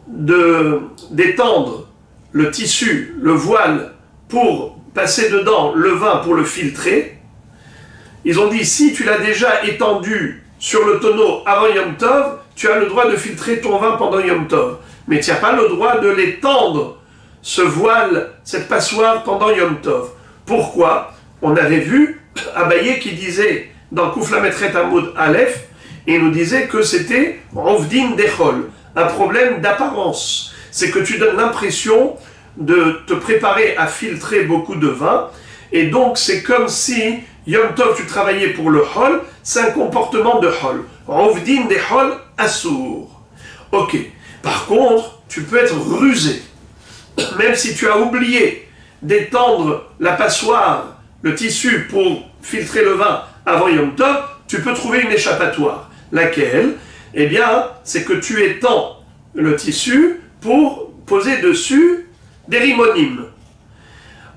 d'étendre le tissu, le voile, pour passer dedans le vin pour le filtrer, ils ont dit si tu l'as déjà étendu sur le tonneau avant Yom Tov, tu as le droit de filtrer ton vin pendant Yom Tov, mais tu n'as pas le droit de l'étendre, ce voile, cette passoire pendant Yom Tov. Pourquoi? On avait vu Abaye qui disait dans Kouflametret Hamoud Aleph, il nous disait que c'était Rovdin Dechol, un problème d'apparence. C'est que tu donnes l'impression de te préparer à filtrer beaucoup de vin, et donc c'est comme si Yom Tov tu travaillais pour le Hol, c'est un comportement de Hol. Rovdin Dechol Assour. Ok. Par contre, tu peux être rusé, même si tu as oublié d'étendre la passoire, le tissu pour filtrer le vin avant Yom Tov, tu peux trouver une échappatoire. Laquelle? Eh bien, c'est que tu étends le tissu pour poser dessus des rimonim.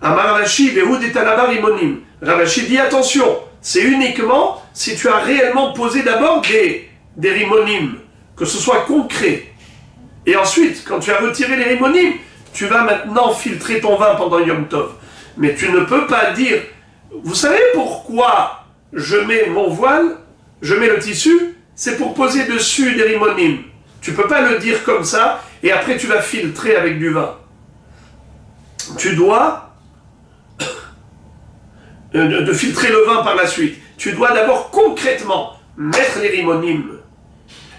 Amar Ravashi, Vehoud et Talabar rimonim. Ravashi dit attention, c'est uniquement si tu as réellement posé d'abord des rimonim, que ce soit concret. Et ensuite, quand tu as retiré les rimonim, tu vas maintenant filtrer ton vin pendant Yom Tov. Mais tu ne peux pas dire, vous savez pourquoi je mets mon voile, je mets le tissu, c'est pour poser dessus des rimonim. Tu ne peux pas le dire comme ça, et après tu vas filtrer avec du vin. Tu dois de filtrer le vin par la suite. Tu dois d'abord concrètement mettre les rimonim.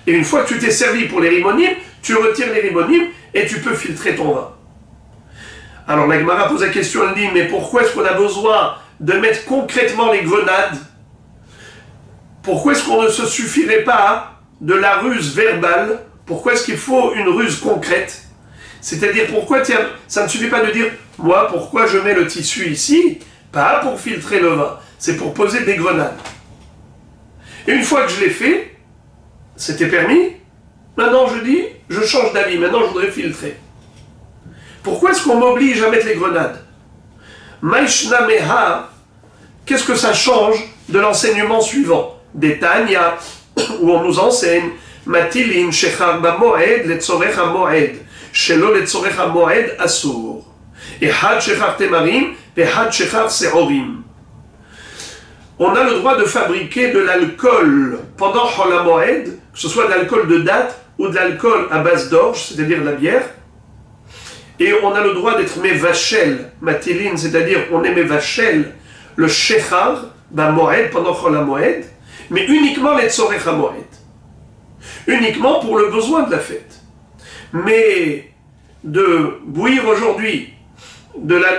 Et une fois que tu t'es servi pour les rimonim, tu retires les rimonim et tu peux filtrer ton vin. Alors la Gemara pose la question, elle dit, mais pourquoi est-ce qu'on a besoin de mettre concrètement les grenades? Pourquoi est-ce qu'on ne se suffirait pas de la ruse verbale? Pourquoi est-ce qu'il faut une ruse concrète? C'est-à-dire, pourquoi ça ne suffit pas de dire, moi, pourquoi je mets le tissu ici? Pas pour filtrer le vin, c'est pour poser des grenades. Et une fois que je l'ai fait, c'était permis, maintenant je dis, je change d'avis, maintenant je voudrais filtrer. Pourquoi est-ce qu'on m'oblige à mettre les grenades? Maishna Meha, qu'est-ce que ça change de l'enseignement suivant? Des Tanya, où on nous enseigne, Matilin shechar b'moed letzorech hamoed, shelo letzorech hamoed asur. Et had shechar temarim, et had shechar seorim. On a le droit de fabriquer de l'alcool pendant Chol HaMoed, que ce soit de l'alcool de date ou de l'alcool à base d'orge, c'est-à-dire la bière. Et on a le droit d'être mevachel, matilin, c'est-à-dire on est mevachel, le shechar, moed, pendant Chol HaMoed, mais uniquement les tzorech HaMoed. Uniquement pour le besoin de la fête. Mais de bouillir aujourd'hui,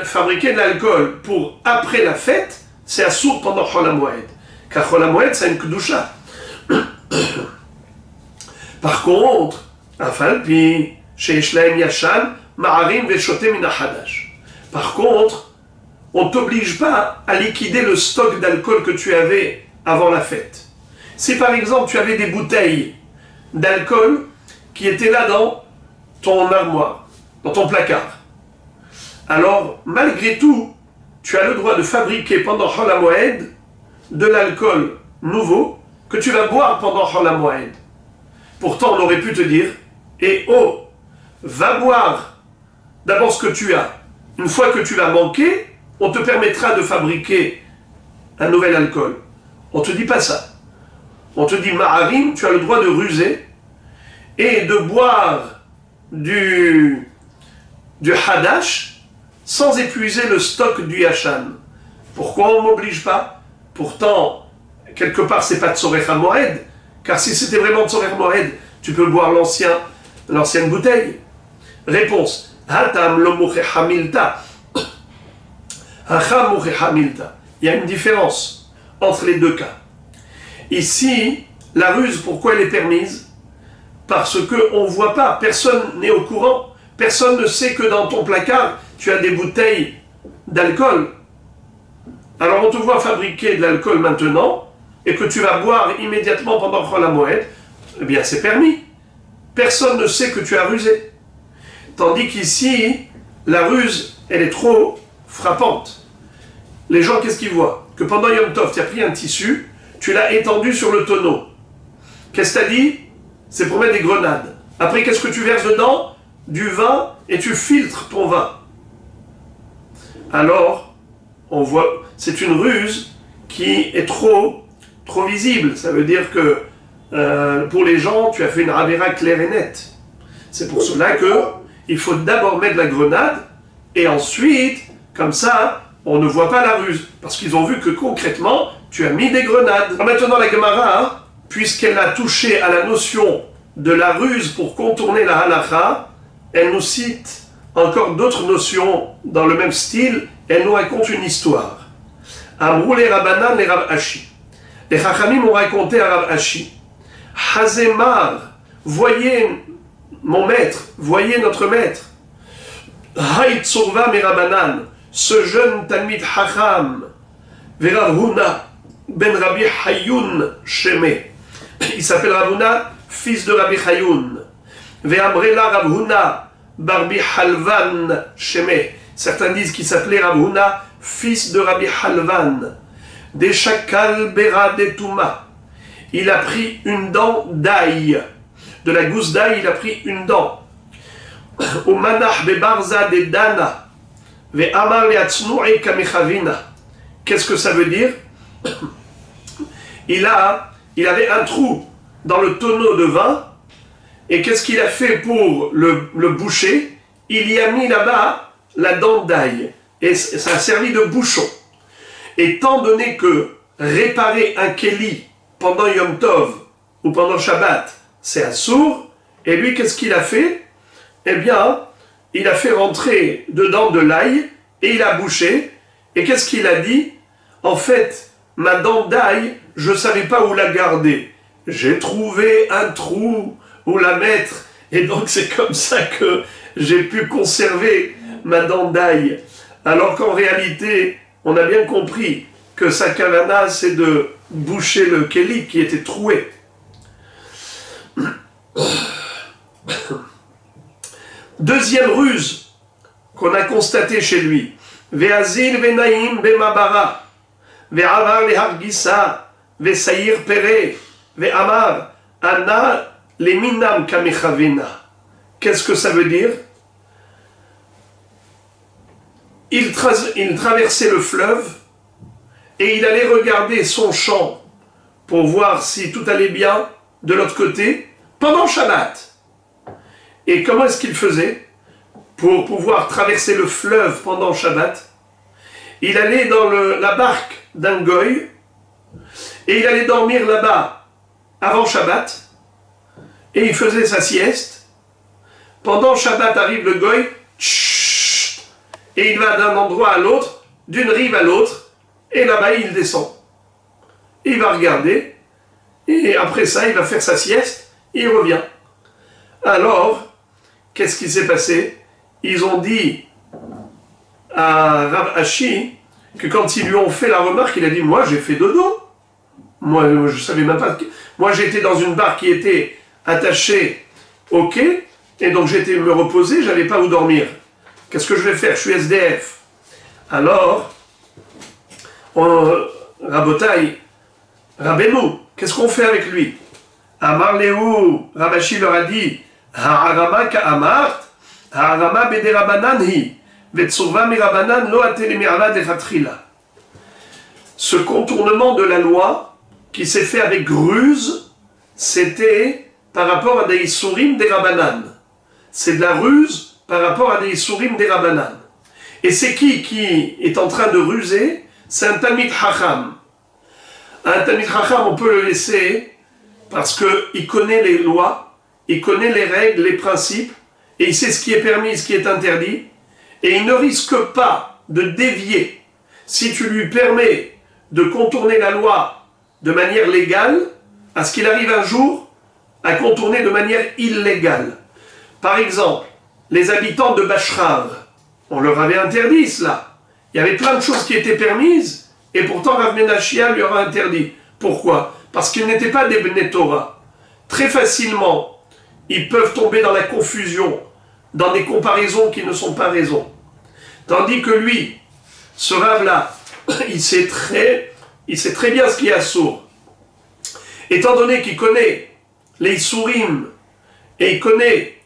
fabriquer de l'alcool pour après la fête, c'est assourd pendant Chol HaMoed. Car Chol HaMoed, c'est une kedusha. Par contre, afalpi, sheish lahem yashan, ma'arim veshotem min hadash. Par contre, on ne t'oblige pas à liquider le stock d'alcool que tu avais avant la fête. Si par exemple tu avais des bouteilles d'alcool qui étaient là dans ton armoire, dans ton placard, alors malgré tout, tu as le droit de fabriquer pendant Chol HaMoed de l'alcool nouveau que tu vas boire pendant Chol HaMoed. Pourtant, on aurait pu te dire, va boire d'abord ce que tu as. Une fois que tu vas manquer, on te permettra de fabriquer un nouvel alcool. On ne te dit pas ça. On te dit, Ma'arim, tu as le droit de ruser et de boire du Hadash sans épuiser le stock du Yashan. Pourquoi on ne m'oblige pas? Pourtant, quelque part, c'est pas Tzorech HaMoed, car si c'était vraiment Tzorech HaMoed, tu peux boire l'ancienne bouteille. Réponse, Hatam lo muche hamilta. Hacham muche hamilta. Il y a une différence entre les deux cas. Ici, la ruse, pourquoi elle est permise? Parce qu'on ne voit pas, personne n'est au courant, personne ne sait que dans ton placard, tu as des bouteilles d'alcool. Alors on te voit fabriquer de l'alcool maintenant, et que tu vas boire immédiatement pendant Chol HaMoed, eh bien c'est permis. Personne ne sait que tu as rusé. Tandis qu'ici, la ruse, elle est trop frappante. Les gens, qu'est-ce qu'ils voient? Que pendant Yom Tov, tu as pris un tissu, tu l'as étendu sur le tonneau. Qu'est-ce que tu as dit? C'est pour mettre des grenades. Après, qu'est-ce que tu verses dedans? Du vin, et tu filtres ton vin. Alors, on voit, c'est une ruse qui est trop visible. Ça veut dire que pour les gens, tu as fait une ravéra claire et nette. C'est pour cela qu'il faut d'abord mettre la grenade, et ensuite, comme ça, on ne voit pas la ruse. Parce qu'ils ont vu que concrètement, tu as mis des grenades. Alors maintenant, la Gemara, puisqu'elle a touché à la notion de la ruse pour contourner la halakha, elle nous cite encore d'autres notions dans le même style, elle nous raconte une histoire. Amrou les Rabbanan et Rav Ashi. Les Chachamim ont raconté à Rav Ashi, Hazemar, voyez mon maître, voyez notre maître, Haït Tsurva et Rabbanan, ce jeune Talmid Chacham, Verav Huna, ben Rabbi Hayoun Sheme. Il s'appelle Rav Huna, fils de Rabbi Hayoun. Ve'amrela Rav Huna, Barbi Halvan Sheme. Certains disent qu'il s'appelait Rav Huna, fils de Rabbi Halvan. Des Shakal Bera de Touma. Il a pris une dent d'ail. De la gousse d'ail, il a pris une dent. Au Manach Bebarza de Dana. Ve'amar le'atznu'i kamechavina. Qu'est-ce que ça veut dire? Il avait un trou dans le tonneau de vin, et qu'est-ce qu'il a fait pour le boucher? Il y a mis là-bas la dent d'ail, et ça a servi de bouchon. Étant donné que réparer un kéli pendant Yom Tov ou pendant Shabbat, c'est assourd, et lui, qu'est-ce qu'il a fait? Eh bien, il a fait rentrer dedans de l'ail, et il a bouché, et qu'est-ce qu'il a dit? En fait, ma dent d'ail, je ne savais pas où la garder. J'ai trouvé un trou où la mettre, et donc c'est comme ça que j'ai pu conserver ma dent d'ail. Alors qu'en réalité, on a bien compris que sa kavana, c'est de boucher le kéli qui était troué. Deuxième ruse qu'on a constatée chez lui. Ve'azil ve'naim be'mabara, ve'avar le'hargisa, ve'saïr pere, ve'amar, anna les minam kamechavena. Qu'est-ce que ça veut dire? Il traversait le fleuve et il allait regarder son champ pour voir si tout allait bien de l'autre côté pendant Shabbat. Et comment est-ce qu'il faisait pour pouvoir traverser le fleuve pendant Shabbat? Il allait dans la barque d'un goy et il allait dormir là-bas avant Shabbat et il faisait sa sieste. Pendant Shabbat arrive le goy et il va d'un endroit à l'autre, d'une rive à l'autre, et là-bas il descend. Il va regarder, et après ça il va faire sa sieste, et il revient. Alors, qu'est-ce qui s'est passé? Ils ont dit à Rav Ashi que quand ils lui ont fait la remarque, il a dit « Moi j'ai fait dodo. Moi je savais même pas. Moi j'étais dans une barque qui était attachée au quai, et donc j'étais me reposer, j'avais pas où dormir. Qu'est-ce que je vais faire? Je suis SDF. » Alors, Rabotai, Rabbeinu, qu'est-ce qu'on fait avec lui? Amar Lehu, Rabashi leur a dit, Ha'arama ka'amart, Ha'arama bede Rabanan hi, Vetsuva mi Rabanan lo atele mi'ala de Fatrila. Ce contournement de la loi, qui s'est fait avec ruse, c'était par rapport à des Isurim des Rabanan. C'est de la ruse par rapport à des Isurim des Rabanan. Et c'est qui est en train de ruser? C'est un Talmid Chacham. Un Talmid Chacham, on peut le laisser parce qu'il connaît les lois, il connaît les règles, les principes, et il sait ce qui est permis, ce qui est interdit, et il ne risque pas de dévier. Si tu lui permets de contourner la loi de manière légale, à ce qu'il arrive un jour à contourner de manière illégale. Par exemple, les habitants de Bachrar, on leur avait interdit cela. Il y avait plein de choses qui étaient permises, et pourtant Rav Menachia lui aura interdit. Pourquoi? Parce qu'ils n'étaient pas des Bnei Torah. Très facilement, ils peuvent tomber dans la confusion, dans des comparaisons qui ne sont pas raison. Tandis que lui, ce Rav-là, il sait très bien ce qui est assour. Étant donné qu'il connaît les Isurim et il connaît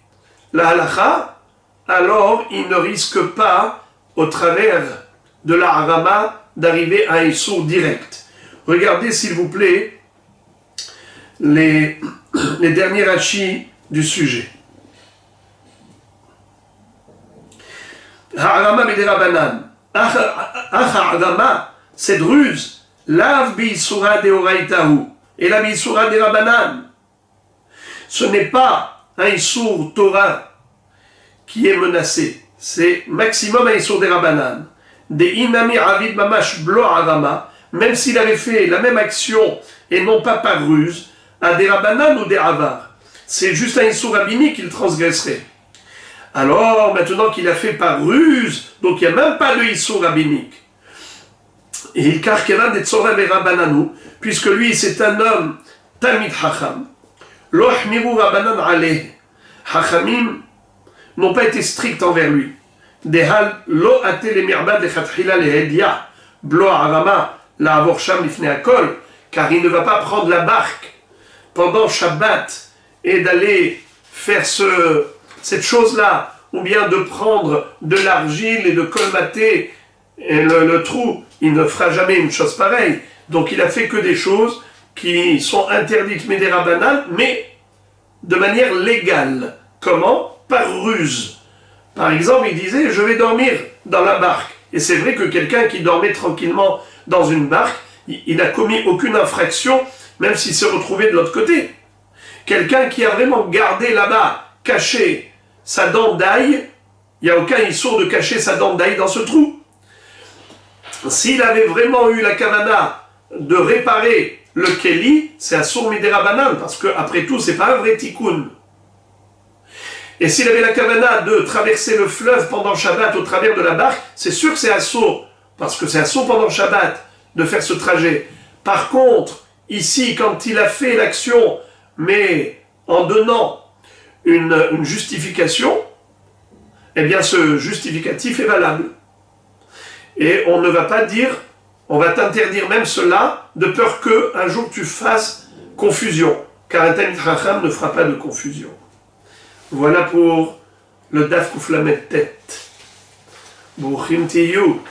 la halacha, alors il ne risque pas, au travers de la harama, d'arriver à un Issour direct. Regardez s'il vous plaît les derniers rachis du sujet. Harama bederabanan. Harama, cette ruse, lav bi-issura de-oraitahu, et la bi-issura de-rabanan. Ce n'est pas un Issour Torah qui est menacé, c'est maximum un Issour des Rabanan. Des Inami Avid Mamash Blo Harama, même s'il avait fait la même action et non pas par ruse, à des Rabanan ou des Avar. C'est juste un Issour rabbinique qu'il transgresserait. Alors, maintenant qu'il a fait par ruse, donc il n'y a même pas de Issour rabbinique. Et il karkevan des Tzorav et Rabananu, puisque lui c'est un homme Talmid Chacham. Lo Hmiru Rabanan Aleh. Chachamim n'ont pas été stricts envers lui. Dehal lo atel mirbad lechatchila lehedia blo harama la avor sham lifnei hakol, car il ne va pas prendre la barque pendant Shabbat et d'aller faire cette chose-là, ou bien de prendre de l'argile et de colmater le trou. Il ne fera jamais une chose pareille. Donc il a fait que des choses qui sont interdites médérabanales, mais de manière légale. Comment? Par ruse. Par exemple, il disait, je vais dormir dans la barque. Et c'est vrai que quelqu'un qui dormait tranquillement dans une barque, il n'a commis aucune infraction, même s'il s'est retrouvé de l'autre côté. Quelqu'un qui a vraiment gardé là-bas, caché sa dent d'ail, il n'y a aucun issour de cacher sa dent d'ail dans ce trou. S'il avait vraiment eu la kavana de réparer le keli, c'est un sourd midérabanan, parce qu'après tout, c'est pas un vrai tikkun. Et s'il avait la kavana de traverser le fleuve pendant Shabbat au travers de la barque, c'est sûr que c'est assour, parce que c'est assour pendant Shabbat de faire ce trajet. Par contre, ici, quand il a fait l'action, mais en donnant une justification, eh bien ce justificatif est valable. Et on ne va pas dire, on va t'interdire même cela, de peur qu'un jour tu fasses confusion. car un Talmid Chacham ne fera pas de confusion. Voilà pour le Daf Kouflamet Tet. Brouchim Tiyu.